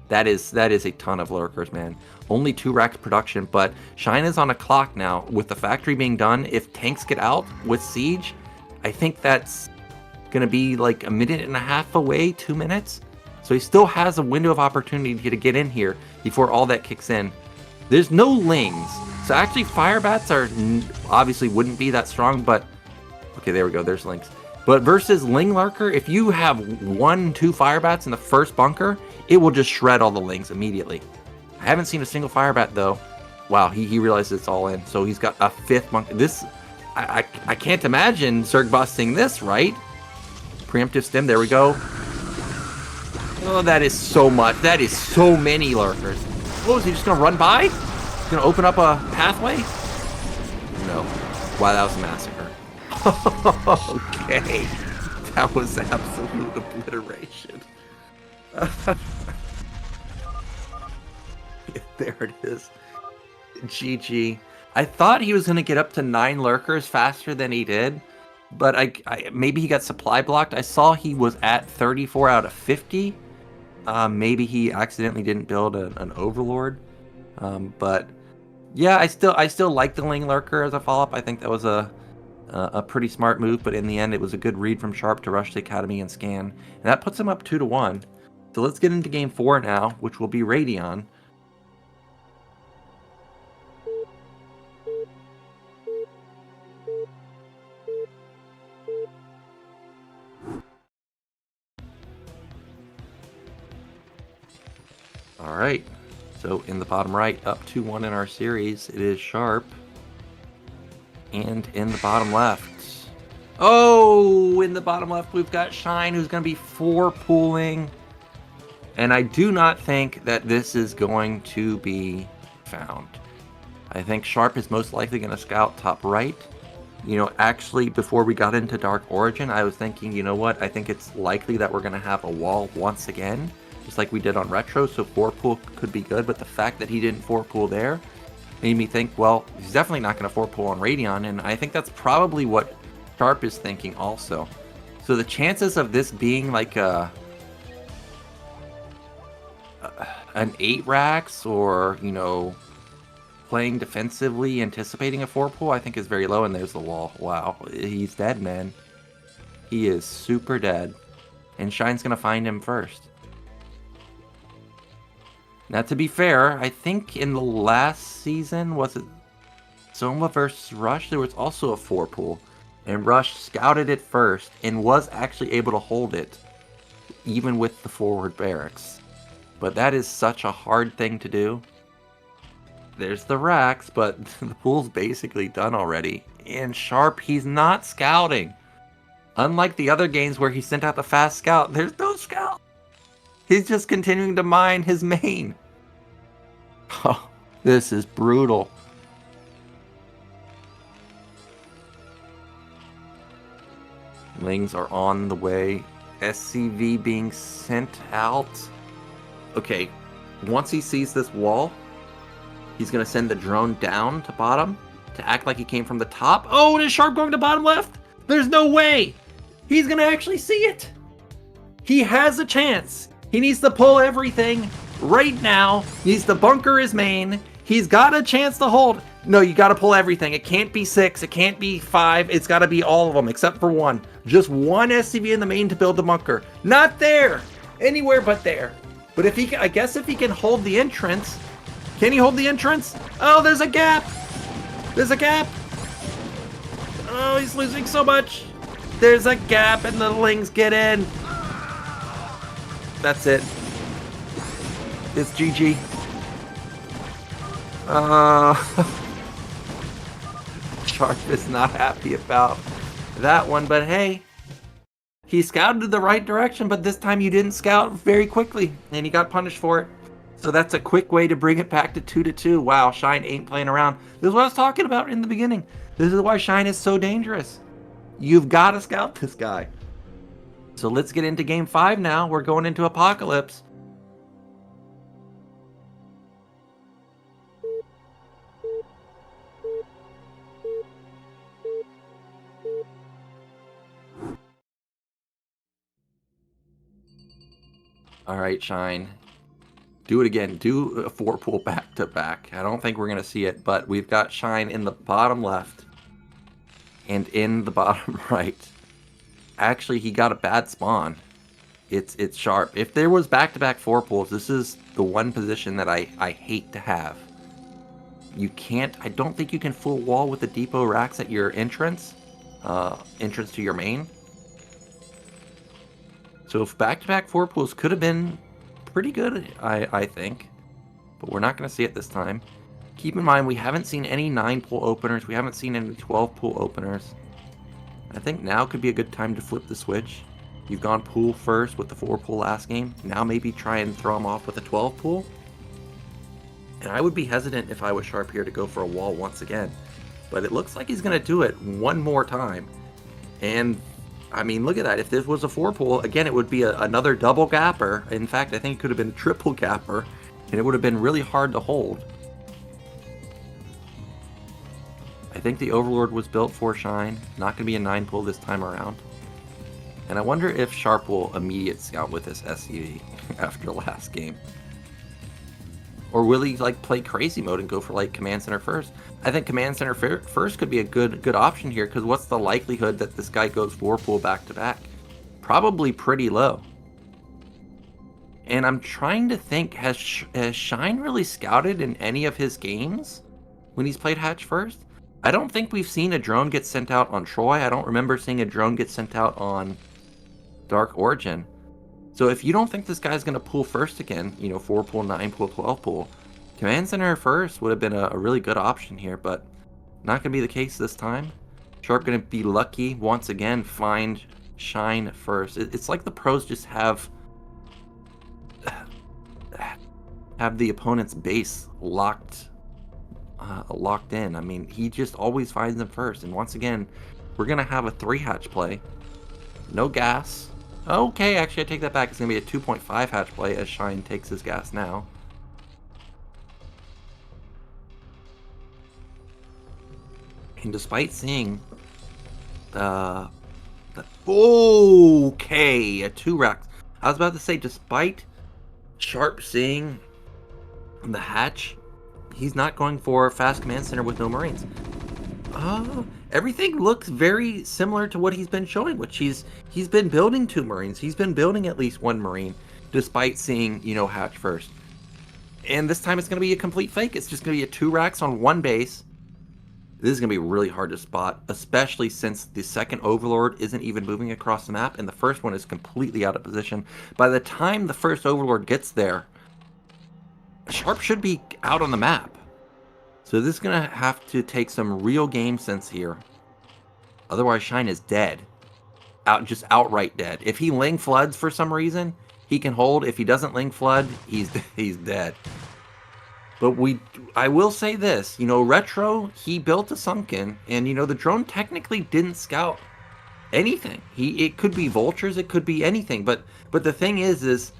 Speaker 1: That is a ton of Lurkers, man. Only 2 racks production, but Shine is on a clock now. With the factory being done, if tanks get out with Siege, I think that's going to be like 1.5 minutes away, 2 minutes. So he still has a window of opportunity to get in here before all that kicks in. There's no Lings. So actually fire bats are obviously wouldn't be that strong, but okay, there we go. There's Lings. But versus Ling Lurker, if you have 1, 2 fire bats in the first bunker, it will just shred all the Lings immediately. I haven't seen a single fire bat though. Wow, he realizes it's all in. So he's got a 5th bunker. This, I can't imagine Zerg busting this, right? Preemptive stim, there we go. Oh, that is so much. That is so many Lurkers. Oh, is he just going to run by? He's going to open up a pathway? No. Wow, that was a massacre. Okay. That was absolute obliteration. There it is. GG. I thought he was going to get up to 9 Lurkers faster than he did. But I maybe he got supply blocked. I saw he was at 34 out of 50. Maybe he accidentally didn't build an Overlord. But yeah, I still like the Ling Lurker as a follow-up. I think that was a pretty smart move, but in the end it was a good read from Sharp to rush the Academy and scan. And that puts him up 2-1. So let's get into game 4 now, which will be Radon. So in the bottom right, up 2-1 in our series, it is Sharp. And in the bottom left, oh, in the bottom left, we've got Shine, who's going to be 4-pooling. And I do not think that this is going to be found. I think Sharp is most likely going to scout top right. You know, actually, before we got into Dark Origin, I was thinking, you know what, I think it's likely that we're going to have a wall once again, just like we did on Retro, so 4-pool could be good, but the fact that he didn't 4-pool there made me think, well, he's definitely not going to 4-pool on Radion, and I think that's probably what Sharp is thinking also. So the chances of this being like an 8 racks, or, you know, playing defensively, anticipating a 4-pool, I think is very low, and there's the wall. Wow, he's dead, man. He is super dead, and Shine's going to find him first. Now, to be fair, I think in the last season, was it Soma versus Rush? There was also a 4-pool, and Rush scouted it first and was actually able to hold it, even with the forward barracks. But that is such a hard thing to do. There's the racks, but the pool's basically done already. And Sharp, he's not scouting. Unlike the other games where he sent out the fast scout, there's no scout. He's just continuing to mine his main. Oh, this is brutal. Lings are on the way. SCV being sent out. Okay, once he sees this wall, he's going to send the drone down to bottom to act like he came from the top. Oh, and is Sharp going to bottom left? There's no way. He's going to actually see it. He has a chance. He needs to pull everything right now. He needs to bunker his main. He's got a chance to hold. No, you got to pull everything. It can't be 6. It can't be 5. It's got to be all of them except for one. Just one SCV in the main to build the bunker. Not there. Anywhere but there. But if he, I guess if he can hold the entrance. Can he hold the entrance? Oh, there's a gap. There's a gap. Oh, he's losing so much. There's a gap and the Lings get in. That's it. It's GG. Sharp is not happy about that one, but hey, he scouted the right direction, but this time you didn't scout very quickly, and he got punished for it. So that's a quick way to bring it back to 2-2. Wow, Shine ain't playing around. This is what I was talking about in the beginning. This is why Shine is so dangerous. You've got to scout this guy. So let's get into game 5 now. We're going into Apocalypse. All right, Shine. Do it again. Do a 4-pool back-to-back. I don't think we're going to see it, but we've got Shine in the bottom left and in the bottom right. Actually, he got a bad spawn. It's Sharp. If there was back-to-back 4-pools, this is the one position that I hate to have. You can't, I don't think you can full wall with the depot racks at your entrance to your main. So if back-to-back 4-pools could have been pretty good, I think. But we're not going to see it this time. Keep in mind, we haven't seen any 9-pool openers. We haven't seen any 12-pool openers. I think now could be a good time to flip the switch. You've gone pool first with the 4-pool last game. Now maybe try and throw him off with a 12-pool. And I would be hesitant if I was Sharp here to go for a wall once again. But it looks like he's going to do it one more time. And, I mean, look at that. If this was a 4-pool, again, it would be another double gapper. In fact, I think it could have been a triple gapper. And it would have been really hard to hold. I think the Overlord was built for Shine. Not going to be a 9-pool this time around. And I wonder if Sharp will immediate scout with this SCV after last game. Or will he like play crazy mode and go for like Command Center first? I think Command Center first could be a good option here, because what's the likelihood that this guy goes 4-pool back to back? Probably pretty low. And I'm trying to think, has Shine really scouted in any of his games when he's played Hatch first? I don't think we've seen a drone get sent out on Troy. I don't remember seeing a drone get sent out on Dark Origin. So if you don't think this guy's going to pool first again, you know, 4-pool, 9-pool, 12-pool, Command Center first would have been a really good option here, but not going to be the case this time. Sharp going to be lucky once again, find Shine first. It's like the pros just have the opponent's base locked in. I mean, he just always finds them first. And once again, we're going to have a 3-hatch play. No gas. Okay, actually, I take that back. It's going to be a 2.5 hatch play as Shine takes his gas now. And despite seeing okay, a 2-rack. I was about to say, despite Sharp seeing the hatch, he's not going for a fast command center with no Marines. Everything looks very similar to what he's been showing, which he's been building 2 Marines. He's been building at least 1 Marine, despite seeing, hatch first. And this time it's going to be a complete fake. It's just going to be a 2 racks on 1 base. This is going to be really hard to spot, especially since the second Overlord isn't even moving across the map, and the first one is completely out of position. By the time the first Overlord gets there, Sharp should be out on the map. So this is going to have to take some real game sense here. Otherwise, Shine is dead. Just outright dead. If he Ling floods for some reason, he can hold. If he doesn't Ling flood, he's dead. But I will say this, Retro, he built a Sunken, and, the drone technically didn't scout anything. It could be vultures, it could be anything. But the thing is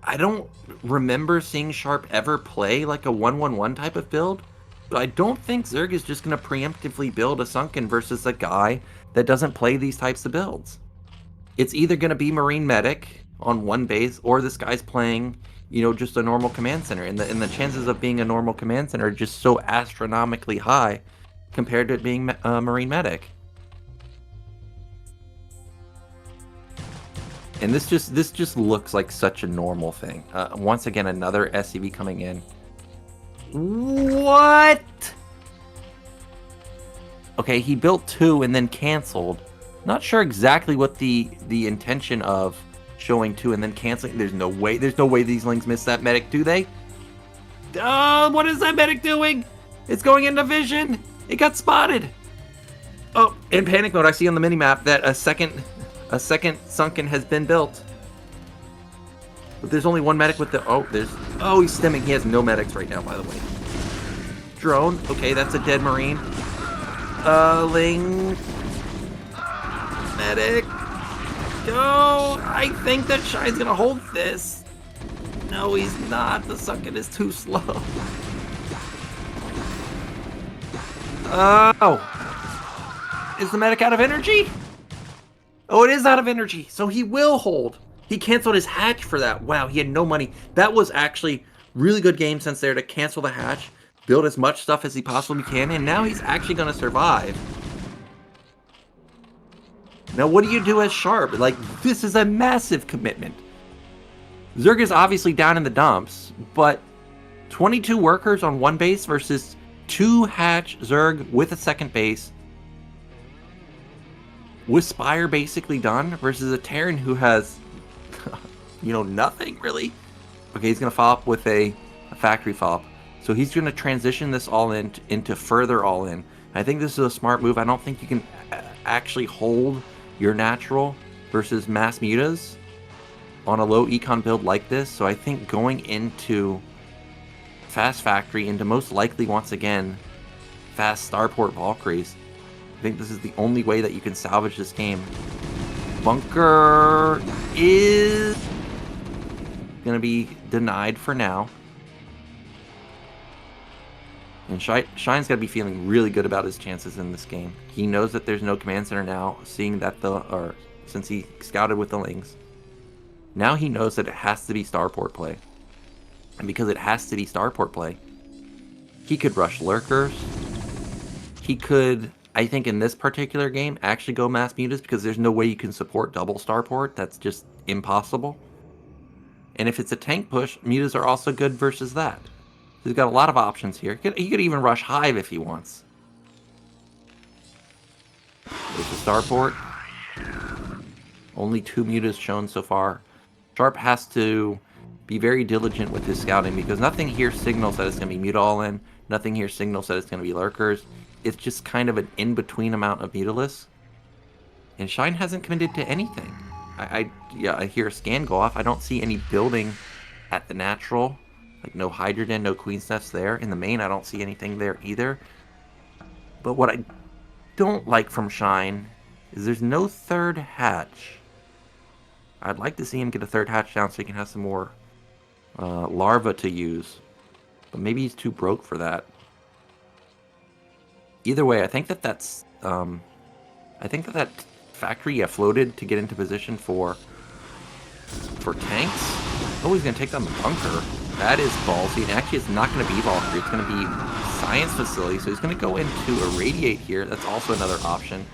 Speaker 1: I don't remember seeing Sharp ever play like a 1-1-1 type of build. But I don't think Zerg is just going to preemptively build a Sunken versus a guy that doesn't play these types of builds. It's either going to be Marine Medic on 1 base, or this guy's playing, just a normal command center. And the chances of being a normal command center are just so astronomically high compared to it being a Marine Medic. And this just looks like such a normal thing. Once again, another SCV coming in. What? Okay, he built 2 and then canceled. Not sure exactly what the intention of showing 2 and then canceling. There's no way these Lings miss that medic, do they? What is that medic doing? It's going into vision. It got spotted. Oh, in panic mode, I see on the minimap that a second Sunken has been built. But there's only 1 medic with the... Oh, he's stemming. He has no medics right now, by the way. Drone. Okay, that's a dead Marine. Ling. Medic. Go. I think that Shine's gonna hold this. No, he's not. The Sunken is too slow. Oh. Is the medic out of energy? Oh, it is out of energy, so he will hold. He canceled his hatch for that. Wow, he had no money. That was actually really good game sense there to cancel the hatch, build as much stuff as he possibly can, and now he's actually going to survive. Now, what do you do as Sharp? Like, this is a massive commitment. Zerg is obviously down in the dumps, but 22 workers on 1 base versus 2 hatch Zerg with a second base, with Spire basically done, versus a Terran who has, nothing really. Okay, he's going to follow up with a factory follow-up. So he's going to transition this all-in into further all-in. I think this is a smart move. I don't think you can actually hold your natural versus mass mutas on a low econ build like this. So I think going into fast factory, into most likely, once again, fast starport Valkyries, I think this is the only way that you can salvage this game. Bunker is going to be denied for now. And Shine's got to be feeling really good about his chances in this game. He knows that there's no command center now, seeing that since he scouted with the Lings. Now he knows that it has to be starport play. And because it has to be starport play, he could rush lurkers. He could, I think in this particular game, actually go mass mutas, because there's no way you can support double starport. That's just impossible. And if it's a tank push, mutas are also good versus that. He's got a lot of options here. He could even rush Hive if he wants. There's a starport. Only 2 mutas shown so far. Sharp has to be very diligent with his scouting, because nothing here signals that it's going to be Muta all-in. Nothing here signals that it's going to be Lurkers. It's just kind of an in-between amount of Mutalists. And Shine hasn't committed to anything. I hear a scan go off. I don't see any building at the natural. Like no Hydrogen, no Queen's Nest there. In the main, I don't see anything there either. But what I don't like from Shine is there's no third hatch. I'd like to see him get a third hatch down so he can have some more larva to use. But maybe he's too broke for that. Either way, I think that that's... I think that factory floated to get into position for tanks. Oh, he's going to take down the bunker. That is ballsy. And actually, it's not going to be Valkyrie. It's going to be Science Facility. So he's going to go into Irradiate here. That's also another option.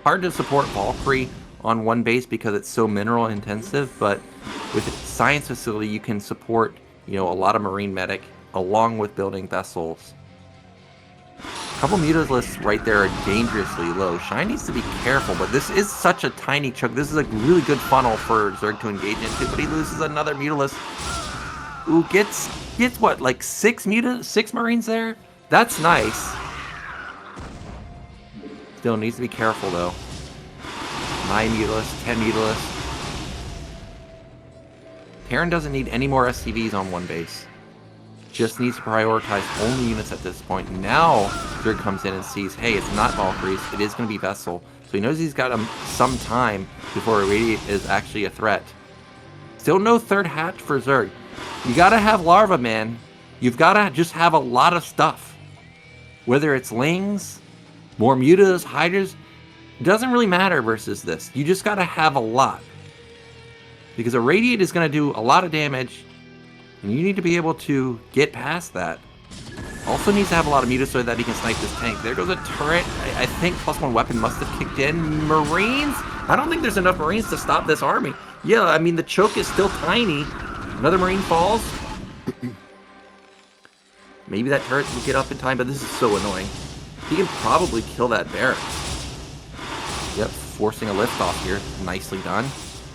Speaker 1: Hard to support Valkyrie on one base because it's so mineral intensive. But with Science Facility, you can support, you know, a lot of Marine Medic along with building vessels. A couple Mutalisks right there are dangerously low. Shine needs to be careful, but this is such a tiny chunk. This is a really good funnel for Zerg to engage into, but he loses another Mutalisk. Ooh, gets what, like 6 Marines there? That's nice. Still needs to be careful though. 9 Mutalisks, 10 Mutalisks. Terran doesn't need any more SCVs on one base. Just needs to prioritize only units at this point. Now, Zerg comes in and sees, hey, it's not Valkyries, it is going to be Vessel. So he knows he's got some time before Irradiate is actually a threat. Still no third hatch for Zerg. You gotta have Larva, man. You've gotta just have a lot of stuff. Whether it's Lings, more Mutas, Hydras, it doesn't really matter versus this. You just gotta have a lot. Because Irradiate is gonna do a lot of damage, and you need to be able to get past that. Also needs to have a lot of Mutas so that he can snipe this tank. There goes a turret. I think +1 weapon must have kicked in. Marines? I don't think there's enough Marines to stop this army. Yeah, I mean, the choke is still tiny. Another Marine falls. Maybe that turret will get up in time, but this is so annoying. He can probably kill that barracks. Yep, forcing a lift-off here. Nicely done.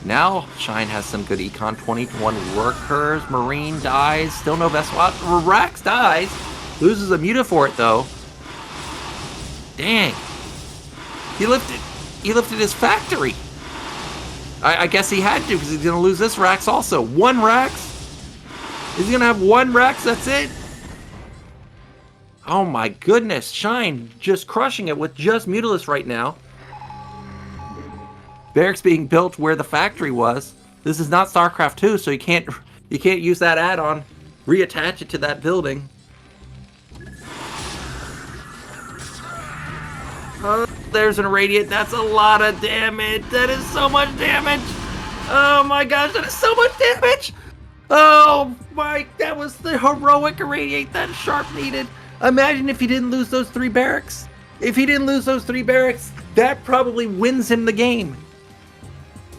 Speaker 1: Now, Shine has some good econ. 20-1 workers. Marine dies. Still no vessel out. Rax dies. Loses a Muta for it, though. Dang. He lifted his factory. I guess he had to, because he's going to lose this Rax also. 1 Rax? Is he going to have 1 Rax? That's it? Oh my goodness. Shine just crushing it with just Mutalisk right now. Barracks being built where the factory was. This is not StarCraft 2, so you can't use that add-on. Reattach it to that building. There's an Irradiate. That's a lot of damage. That is so much damage. Oh my gosh, that is so much damage. Oh my, that was the heroic Irradiate that Sharp needed. Imagine if he didn't lose those 3 barracks. If he didn't lose those 3 barracks, that probably wins him the game.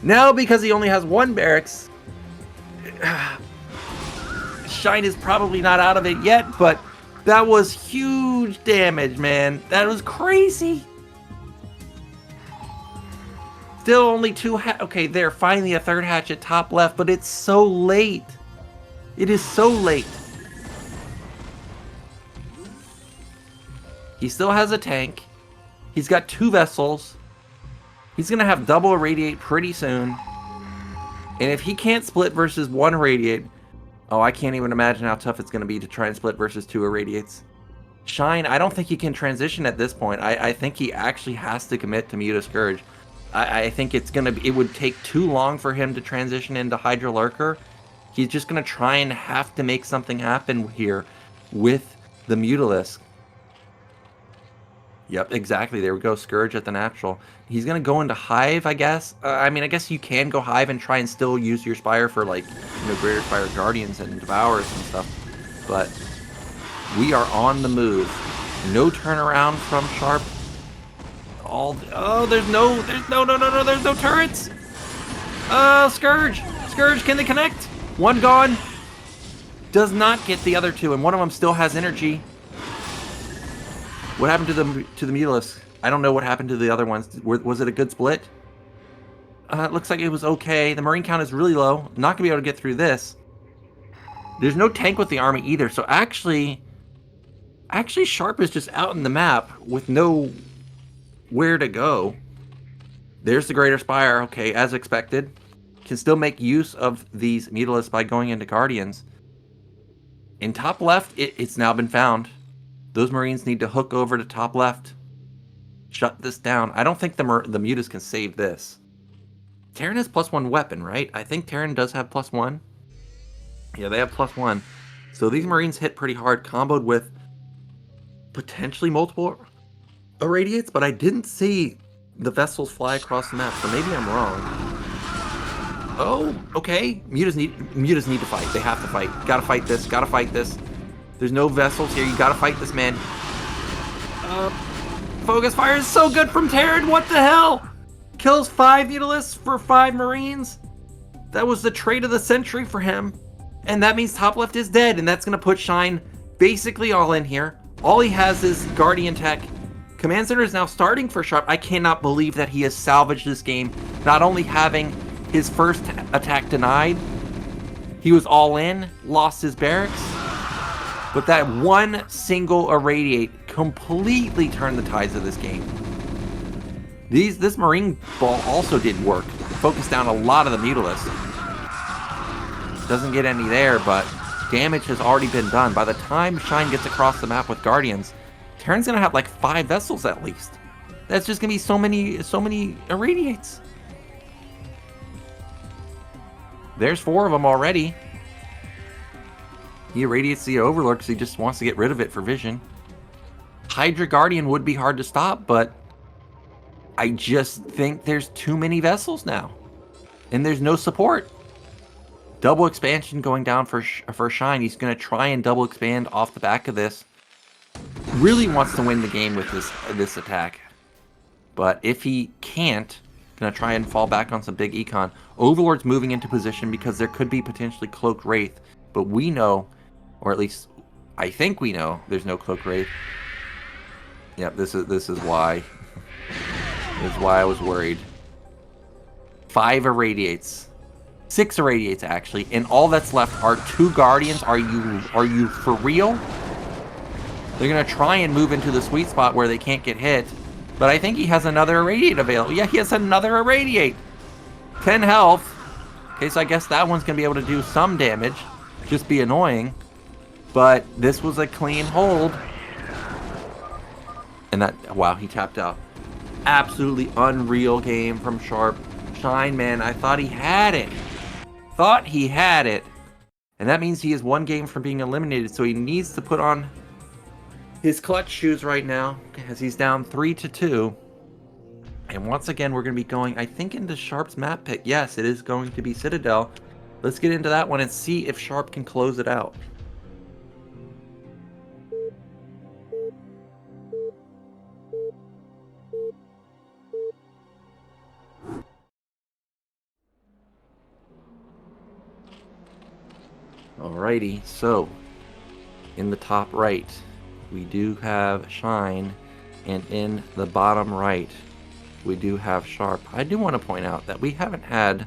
Speaker 1: Now, because he only has 1 barracks, Shine is probably not out of it yet, but that was huge damage, man. That was crazy. Still only 2 okay, there, finally a 3rd hatch at top left, but it's so late. It is so late. He still has a tank. He's got 2 vessels. He's going to have double Irradiate pretty soon. And if he can't split versus 1 Irradiate, oh, I can't even imagine how tough it's going to be to try and split versus 2 Irradiates. Shine, I don't think he can transition at this point. I think he actually has to commit to Muta Scourge. I think it would take too long for him to transition into Hydra Lurker. He's just going to try and have to make something happen here with the Mutalisk. Yep, exactly. There we go. Scourge at the natural. He's going to go into Hive, I guess. I mean, I guess you can go Hive and try and still use your Spire for, like, you know, Greater Spire Guardians and Devourers and stuff. But we are on the move. No turnaround from Sharp. There's no turrets. Scourge. Scourge, can they connect? 1 gone. Does not get the other 2, and one of them still has energy. What happened to the Mutalisk? I don't know what happened to the other ones. Was it a good split? It looks like it was okay. The Marine count is really low. Not going to be able to get through this. There's no tank with the army either, so actually Sharp is just out in the map with no where to go. There's the Greater Spire, okay, as expected. Can still make use of these Mutalisks by going into Guardians. In top left, it's now been found. Those Marines need to hook over to top left. Shut this down. I don't think the Mutas can save this. Terran has +1 weapon, right? I think Terran does have +1. Yeah, they have +1. So these Marines hit pretty hard, comboed with potentially multiple irradiates, but I didn't see the vessels fly across the map, so maybe I'm wrong. Oh, okay. Mutas need to fight. They have to fight. Gotta fight this. Gotta fight this. There's no vessels here. You gotta fight this, man. Focus fire is so good from Terran. What the hell? Kills 5 Mutalisks for 5 Marines. That was the trade of the century for him. And that means top left is dead, and that's gonna put Shine basically all in here. All he has is Guardian Tech. Command Center is now starting for Sharp. I cannot believe that he has salvaged this game. Not only having his first attack denied, he was all in, lost his barracks, but that one single irradiate completely turned the tides of this game. This Marine ball also did work. Focused down a lot of the Mutalisks. Doesn't get any there, but damage has already been done. By the time Shine gets across the map with Guardians, Terran's gonna have like 5 vessels at least. That's just gonna be so many irradiates. There's 4 of them already. He irradiates the Overlord because he just wants to get rid of it for vision. Hydra Guardian would be hard to stop, but I just think there's too many vessels now. And there's no support. Double expansion going down for Shine. He's going to try and double expand off the back of this. Really wants to win the game with this attack. But if he can't, going to try and fall back on some big econ. Overlord's moving into position because there could be potentially Cloaked Wraith. But we know, or at least I think we know, there's no Cloaked Wraith. Yep, this is why. This is why I was worried. 5 irradiates. 6 irradiates actually, and all that's left are 2 Guardians. Are you for real? They're gonna try and move into the sweet spot where they can't get hit, but I think he has another irradiate available. Yeah, he has another irradiate. 10 health. Okay, so I guess that one's gonna be able to do some damage, just be annoying. But this was a clean hold, and that, wow, he tapped out. Absolutely unreal game from Sharp. Shine, man, I thought he had it. Thought he had it. And that means he is 1 game from being eliminated, so he needs to put on his clutch shoes right now, as he's down 3-2. And once again, we're going to be going, I think, into Sharp's map pick. Yes, it is going to be Citadel. Let's get into that one and see if Sharp can close it out. Alrighty, so in the top right, we do have Shine, and in the bottom right, we do have Sharp. I do want to point out that we haven't had,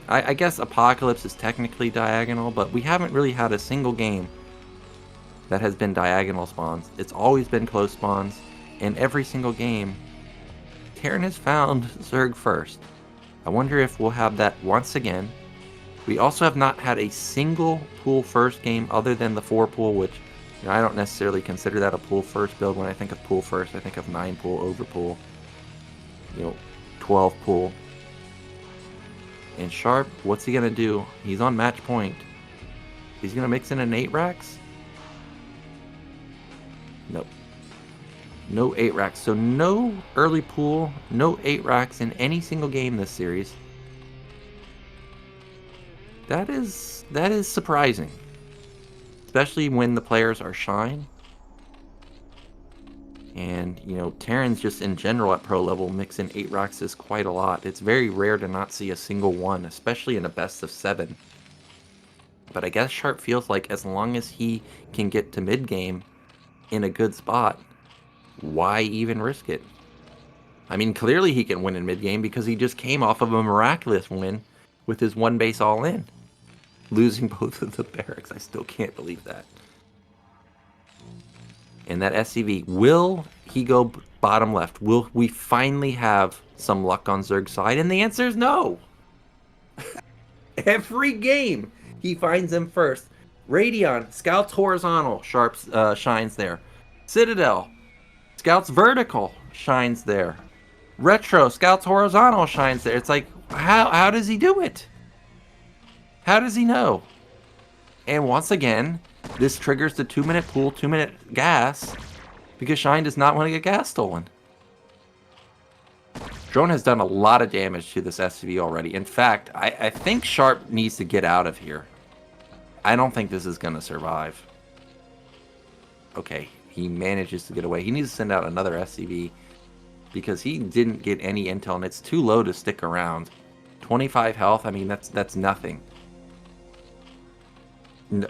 Speaker 1: I guess Apocalypse is technically diagonal, but we haven't really had a single game that has been diagonal spawns. It's always been close spawns, and every single game, Terran has found Zerg first. I wonder if we'll have that once again. We also have not had a single pool first game other than the 4 pool, which, you know, I don't necessarily consider that a pool first build. When I think of pool first, I think of 9 pool, over pool, 12 pool. And Sharp, what's he gonna do? He's on match point. He's gonna mix in an 8 racks? Nope. No 8 racks. So no early pool, no 8 racks in any single game this series. That is surprising, especially when the players are Shine. And, Terrans just in general at pro level mix in 8 racks is quite a lot. It's very rare to not see a single one, especially in a best of 7. But I guess Sharp feels like as long as he can get to mid game in a good spot, why even risk it? I mean, clearly he can win in mid game because he just came off of a miraculous win with his 1 base all in. losing both of the barracks. I still can't believe that. And that SCV, will he go bottom left? Will we finally have some luck on Zerg's side? And the answer is no. Every game, he finds him first. Radion, scouts horizontal, Sharps shines there. Citadel, scouts vertical, shines there. Retro, scouts horizontal, shines there. It's like, how does he do it? How does he know? And once again, this triggers the 2-minute pool, 2-minute gas, because Shine does not want to get gas stolen. Drone has done a lot of damage to this SCV already. In fact, I think Sharp needs to get out of here. I don't think this is going to survive. Okay, he manages to get away. He needs to send out another SCV because he didn't get any intel, and it's too low to stick around. 25 health, I mean, that's nothing.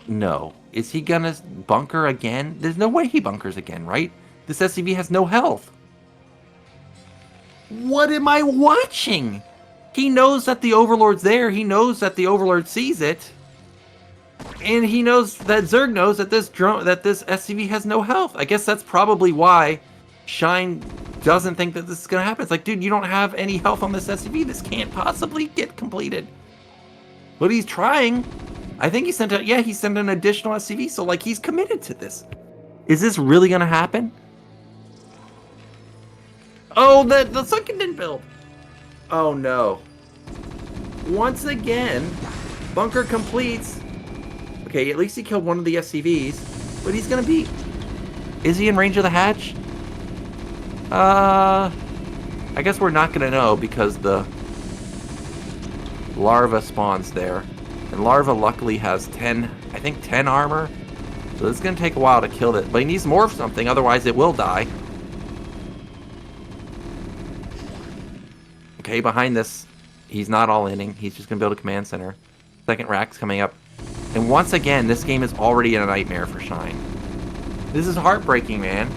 Speaker 1: No. Is he gonna bunker again? There's no way he bunkers again, right? This SCV has no health. What am I watching? He knows that the Overlord's there. He knows that the Overlord sees it. And he knows that Zerg knows that this SCV has no health. I guess that's probably why Shine doesn't think that this is gonna happen. It's like, dude, you don't have any health on this SCV. This can't possibly get completed. But he's trying. I think he sent out, yeah, he sent an additional SCV, so like he's committed to this. Is this really gonna happen? Oh, the second didn't build. Oh no. Once again, bunker completes. Okay, at least he killed one of the SCVs, but he's gonna be. Is he in range of the hatch? I guess we're not gonna know because the larva spawns there. And Larva luckily has 10 armor. So it's going to take a while to kill it. But he needs more of something, otherwise it will die. Okay, behind this, he's not all-inning. He's just going to build a command center. Second rack's coming up. And once again, this game is already a nightmare for Shine. This is heartbreaking, man.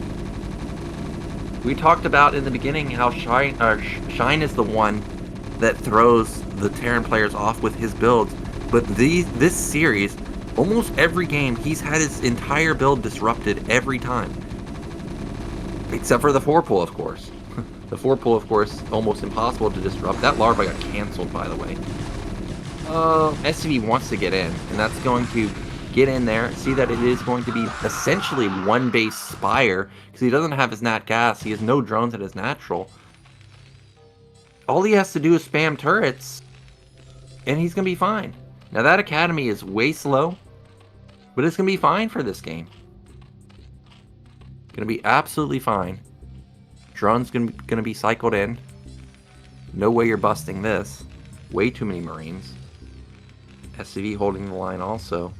Speaker 1: We talked about in the beginning how Shine is the one that throws the Terran players off with his builds. But this series, almost every game, he's had his entire build disrupted every time. Except for the 4-pull, of course. The 4-pull, of course, almost impossible to disrupt. That larva got canceled, by the way. SCV wants to get in, and that's going to get in there. See that it is going to be essentially one base Spire, because he doesn't have his nat gas. He has no drones at his natural. All he has to do is spam turrets, and he's going to be fine. Now that academy is way slow, but it's going to be fine for this game. Going to be absolutely fine. Drone's going to be cycled in. No way you're busting this. Way too many Marines. SCV holding the line also.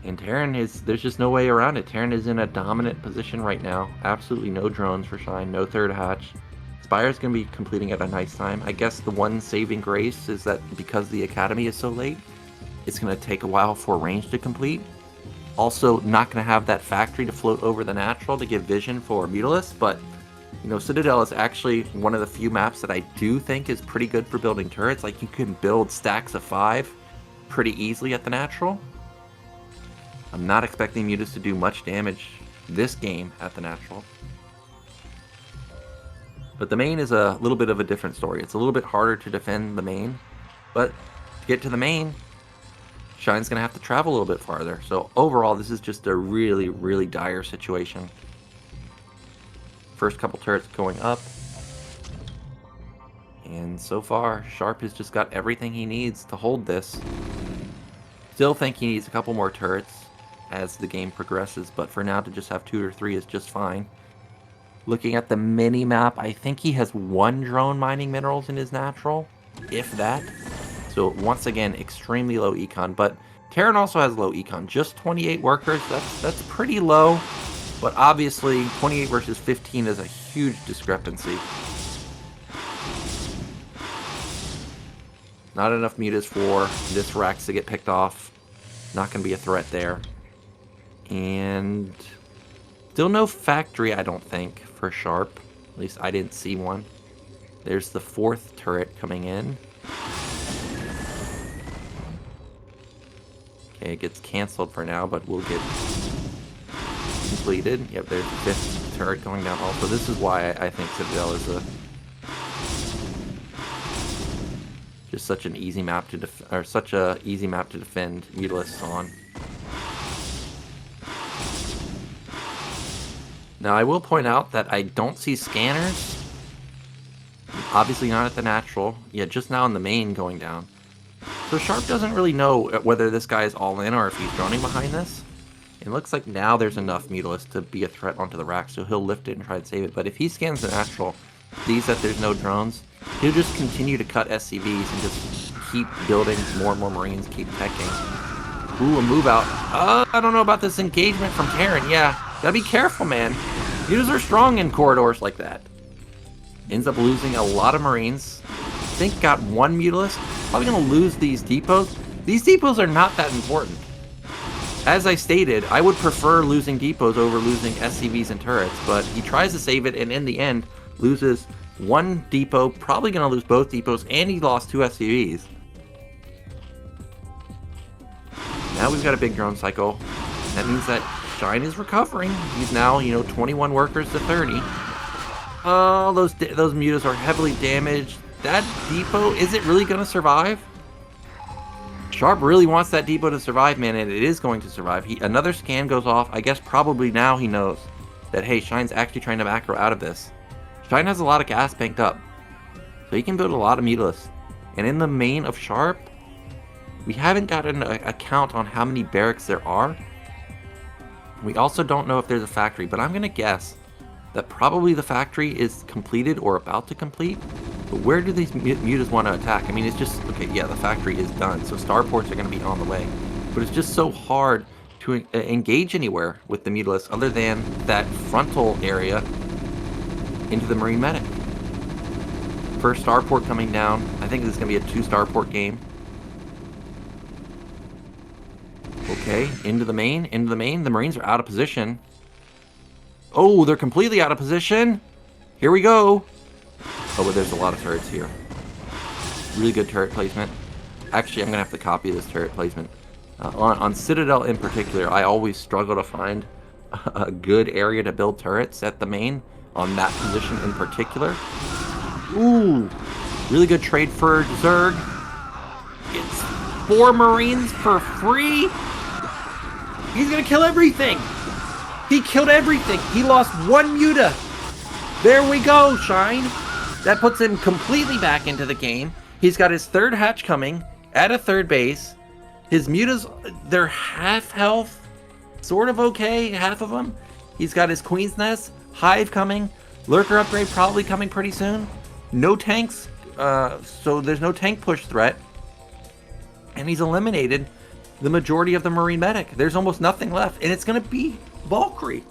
Speaker 1: And Terran there's just no way around it. Terran is in a dominant position right now. Absolutely no drones for Shine, no third hatch. Spire's going to be completing at a nice time. I guess the one saving grace is that because the academy is so late, it's going to take a while for range to complete. Also, not going to have that factory to float over the natural to give vision for Mutalisk, but you know, Citadel is actually one of the few maps that I do think is pretty good for building turrets. Like, you can build stacks of 5 pretty easily at the natural. I'm not expecting Mutalisk to do much damage this game at the natural. But the main is a little bit of a different story. It's a little bit harder to defend the main, but to get to the main, Shine's going to have to travel a little bit farther. So overall, this is just a really, really dire situation. First couple turrets going up. And so far, Sharp has just got everything he needs to hold this. Still think he needs a couple more turrets as the game progresses, but for now to just have 2 or 3 is just fine. Looking at the mini-map, I think he has 1 drone mining minerals in his natural, if that. So once again, extremely low econ, but Terran also has low econ. Just 28 workers, that's pretty low, but obviously 28 versus 15 is a huge discrepancy. Not enough mutas for this Rax to get picked off. Not going to be a threat there. And still no factory, I don't think, for Sharp. At least I didn't see one. There's the 4th turret coming in. Okay, it gets canceled for now, but we'll get completed. Yep, there's the 5th turret going down also. This is why I think Citadel is just such an easy map to defend Willis on. Now I will point out that I don't see scanners. Obviously not at the natural. Yeah, just now in the main going down. So Sharp doesn't really know whether this guy is all in or if he's droning behind this. It looks like now there's enough Willis to be a threat onto the rack, so he'll lift it and try and save it. But if he scans the natural, sees that there's no drones, he'll just continue to cut SCVs and just keep building more and more Marines, keep teching. Ooh, a move out. I don't know about this engagement from Terran. Yeah, gotta be careful, man. Mutas are strong in corridors like that. Ends up losing a lot of Marines. I think got 1 Mutilist. Probably gonna lose these depots. These depots are not that important. As I stated, I would prefer losing depots over losing SCVs and turrets, but he tries to save it and in the end loses 1 depot, probably gonna lose both depots, and he lost 2 SCVs. Now we've got a big drone cycle. That means that Shine is recovering. He's now, 21 workers to 30. Oh, those mutas are heavily damaged. That depot, is it really gonna survive? Sharp really wants that depot to survive, man, and it is going to survive. Another scan goes off. I guess probably now he knows that, hey, Shine's actually trying to macro out of this. Shine has a lot of gas banked up, so he can build a lot of Mutilis. And in the main of Sharp, we haven't gotten a count on how many barracks there are. We also don't know if there's a factory, but I'm going to guess that probably the factory is completed or about to complete. But where do these mutas want to attack? I mean, it's just, okay, yeah, the factory is done, so starports are going to be on the way. But it's just so hard to engage anywhere with the Mutilis other than that frontal area into the Marine Medic. First starport coming down. I think this is going to be a 2 starport game. Okay, into the main. The Marines are out of position. Oh, they're completely out of position. Here we go. Oh, but there's a lot of turrets here. Really good turret placement. Actually, I'm going to have to copy this turret placement. On Citadel in particular, I always struggle to find a good area to build turrets at the main on that position in particular. Ooh, really good trade for Zerg. It's 4 Marines for free. He's going to kill everything. He killed everything. He lost 1 muta. There we go, Shine. That puts him completely back into the game. He's got his 3rd hatch coming at a 3rd base. His mutas, they're half health. Sort of okay, half of them. He's got his Queen's Nest, Hive coming. Lurker upgrade probably coming pretty soon. No tanks, so there's no tank push threat. And he's eliminated the majority of the Marine Medic. There's almost nothing left, and it's going to be Valkyrie.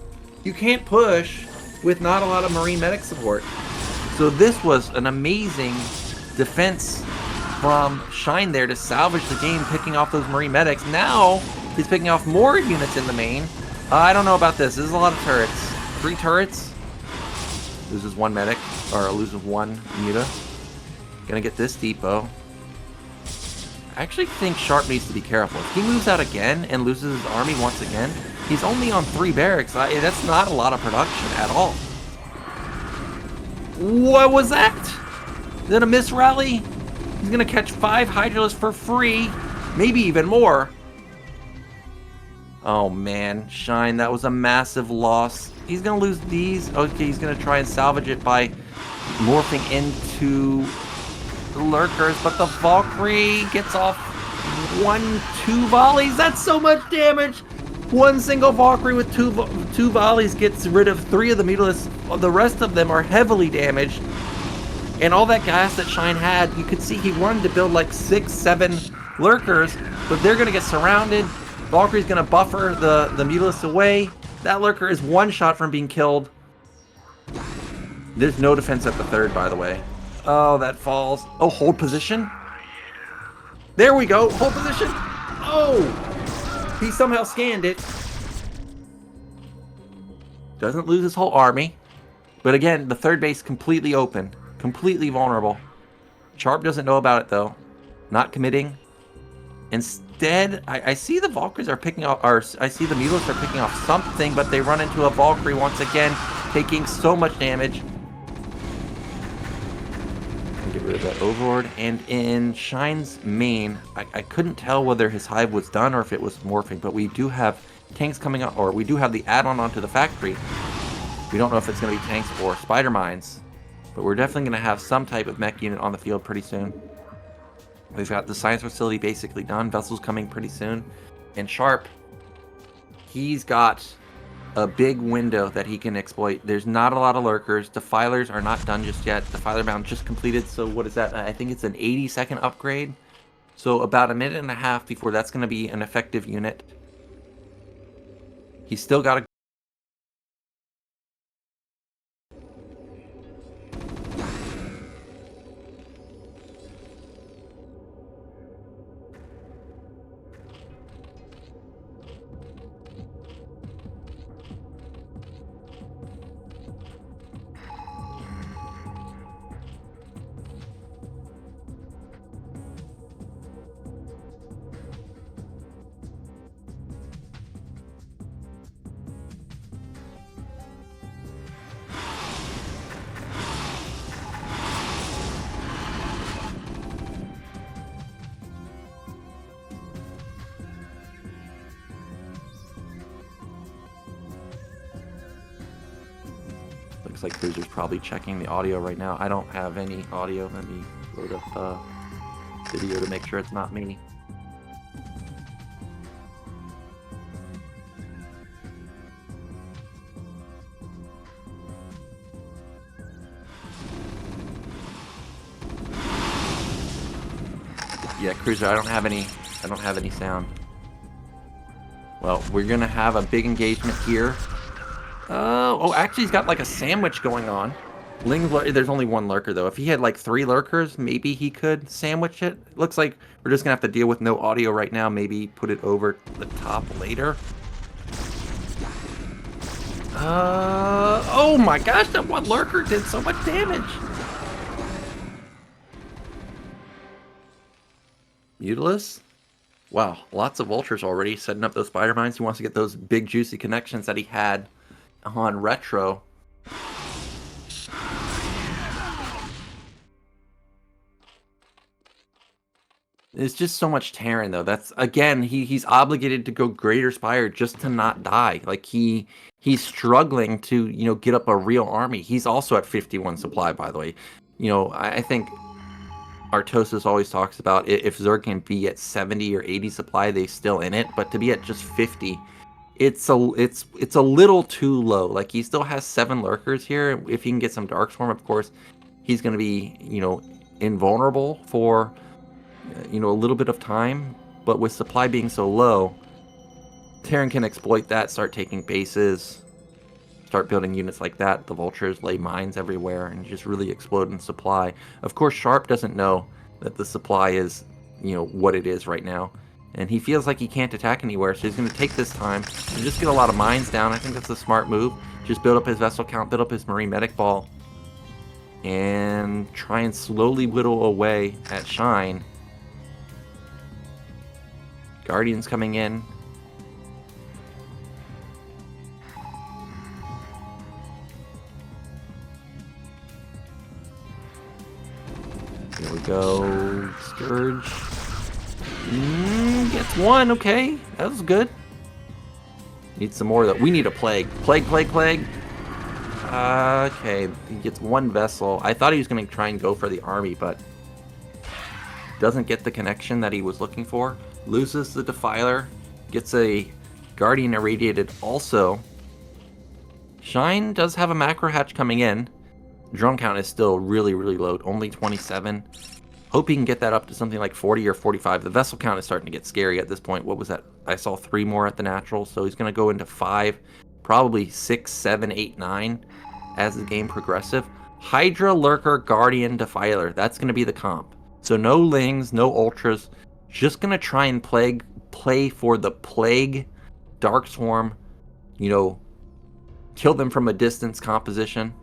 Speaker 1: You can't push with not a lot of Marine Medic support. So this was an amazing defense from Shine there to salvage the game, picking off those Marine Medics. Now he's picking off more units in the main. I don't know about this. This is a lot of turrets. 3 turrets. Loses 1 medic, or loses 1 muta. Gonna get this depot. I actually think Sharp needs to be careful. If he moves out again and loses his army once again, he's only on 3 barracks. That's not a lot of production at all. What was that? Is that a miss rally? He's gonna catch 5 Hydralisks for free. Maybe even more. Oh man, Shine, that was a massive loss. He's gonna lose these. Okay, he's gonna try and salvage it by morphing into the Lurkers, but the Valkyrie gets off 1-2 volleys. That's so much damage. 1 single Valkyrie with 2 volleys gets rid of 3 of the Mutilis. The rest of them are heavily damaged. And all that gas that Shine had, you could see he wanted to build like 6-7 Lurkers, but they're gonna get surrounded. Valkyrie's gonna buffer the Mutilis away. That Lurker is 1 shot from being killed. There's no defense at the 3rd, by the way. Oh, that falls. Oh, hold position. There we go. Hold position. Oh, he somehow scanned it. Doesn't lose his whole army. But again, the 3rd base completely open. Completely vulnerable. Sharp doesn't know about it, though. Not committing. And dead. I see the Valkyries are picking off, or I see the Mulos are picking off something, but they run into a Valkyrie once again, taking so much damage. Get rid of that Overlord. And in Shine's main, I couldn't tell whether his hive was done or if it was morphing, but we do have tanks coming up, or we do have the add-on onto the factory. We don't know if it's going to be tanks or spider mines, but we're definitely going to have some type of mech unit on the field pretty soon. We've got the science facility basically done. Vessels coming pretty soon. And Sharp, he's got a big window that he can exploit. There's not a lot of lurkers. Defilers are not done just yet. Defiler bound just completed. So what is that? I think it's an 80-second upgrade. So about a minute and a half before that's going to be an effective unit. He's still got a... Looks like Cruiser's probably checking the audio right now. I don't have any audio. Let me load up video to make sure it's not me. Yeah, Cruiser, I don't have any sound. Well, we're gonna have a big engagement here. Oh, actually, he's got like a sandwich going on. There's only one lurker though. If he had like 3 lurkers, maybe he could sandwich it. Looks like we're just gonna have to deal with no audio right now. Maybe put it over the top later. Oh my gosh, that one lurker did so much damage. Mutilus? Wow, lots of vultures already setting up those spider mines. He wants to get those big juicy connections that he had on Retro. There's just so much Terran though. That's again, he's obligated to go Greater Spire just to not die. Like he's struggling to, get up a real army. He's also at 51 supply, by the way. I think Artosis always talks about if Zerg can be at 70 or 80 supply, they still in it, but to be at just 50, it's a little too low. Like he still has 7 lurkers here. If he can get some Darkstorm, of course, he's going to be, invulnerable for, a little bit of time. But with supply being so low, Terran can exploit that, start taking bases, start building units like that. The vultures lay mines everywhere and just really explode in supply. Of course, Sharp doesn't know that the supply is, what it is right now. And he feels like he can't attack anywhere, so he's going to take this time and just get a lot of mines down. I think that's a smart move. Just build up his vessel count, build up his Marine Medic Ball, and try and slowly whittle away at Shine. Guardians coming in. Here we go. Scourge. Gets 1. Okay. That was good. Need some more though. We need a Plague. Plague. Okay. He gets 1 vessel. I thought he was going to try and go for the army, but doesn't get the connection that he was looking for. Loses the Defiler. Gets a Guardian irradiated also. Shine does have a macro hatch coming in. Drone count is still really, really low. Only 27. Hope he can get that up to something like 40 or 45. The vessel count is starting to get scary at this point. What was that? I saw 3 more at the natural. So he's going to go into 5. Probably 6, 7, 8, 9 as the game progresses. Hydra, Lurker, Guardian, Defiler. That's going to be the comp. So no Lings, no Ultras. Just going to try and play for the Plague, Dark Swarm. Kill them from a distance composition.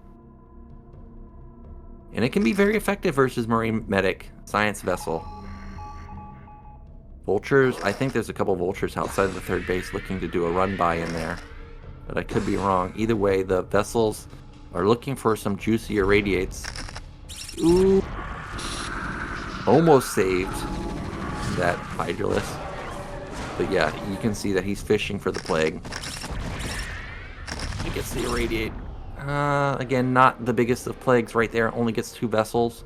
Speaker 1: And it can be very effective versus Marine Medic, Science Vessel. Vultures, I think there's a couple vultures outside of the third base looking to do a run by in there. But I could be wrong. Either way, the vessels are looking for some juicy irradiates. Ooh. Almost saved that Hydralisk. But yeah, you can see that he's fishing for the plague. He gets the irradiate. Again, not the biggest of plagues right there. Only gets 2 vessels.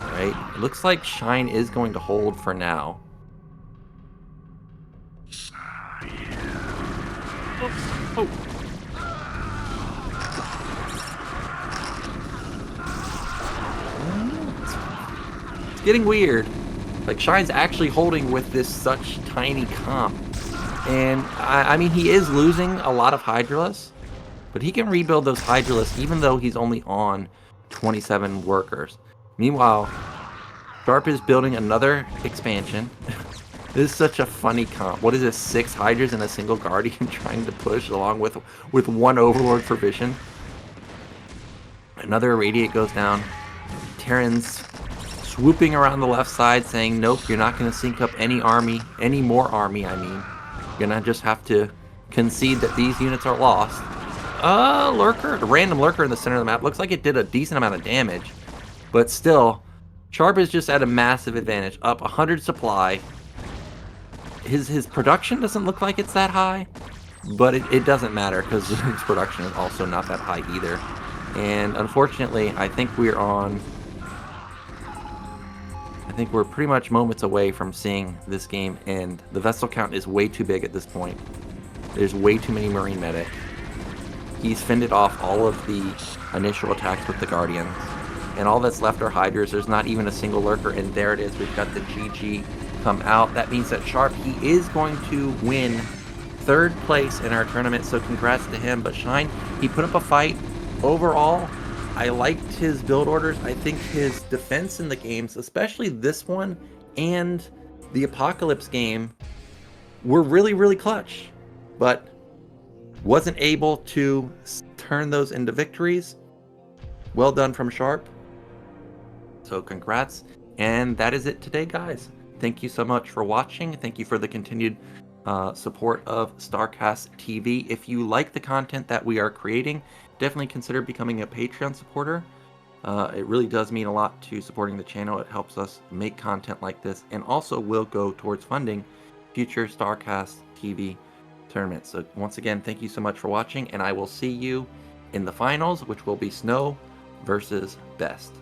Speaker 1: Alright, it looks like Shine is going to hold for now. Oh. It's getting weird. Like, Shine's actually holding with this such tiny comp. And, I mean, he is losing a lot of Hydralisks, but he can rebuild those Hydralisks even though he's only on 27 workers. Meanwhile, Sharp is building another expansion. This is such a funny comp. What is this, 6 Hydras and a single Guardian trying to push along with 1 Overlord for vision? Another Irradiate goes down. Terran's swooping around the left side saying, nope, you're not going to sync up any more army, I mean. You're going to just have to concede that these units are lost. Lurker, a random Lurker in the center of the map. Looks like it did a decent amount of damage. But still, Sharp is just at a massive advantage. Up 100 supply. His production doesn't look like it's that high, but it doesn't matter because his production is also not that high either. And unfortunately, I think we're pretty much moments away from seeing this game end. The vessel count is way too big at this point. There's way too many Marine medic. He's fended off all of the initial attacks with the Guardians. And all that's left are Hydras. There's not even a single Lurker, and there it is. We've got the GG come out. That means that Sharp, he is going to win 3rd place in our tournament, so congrats to him. But Shine, he put up a fight. Overall, I liked his build orders. I think his defense in the games, especially this one and the Apocalypse game, were really, really clutch. But wasn't able to turn those into victories. Well done from Sharp. So congrats. And that is it today, guys. Thank you so much for watching. Thank you for the continued support of StarCastTV. If you like the content that we are creating, definitely consider becoming a Patreon supporter. It really does mean a lot to supporting the channel. It helps us make content like this, and also will go towards funding future StarCastTV tournaments. So once again, thank you so much for watching, and I will see you in the finals, which will be Snow versus Best.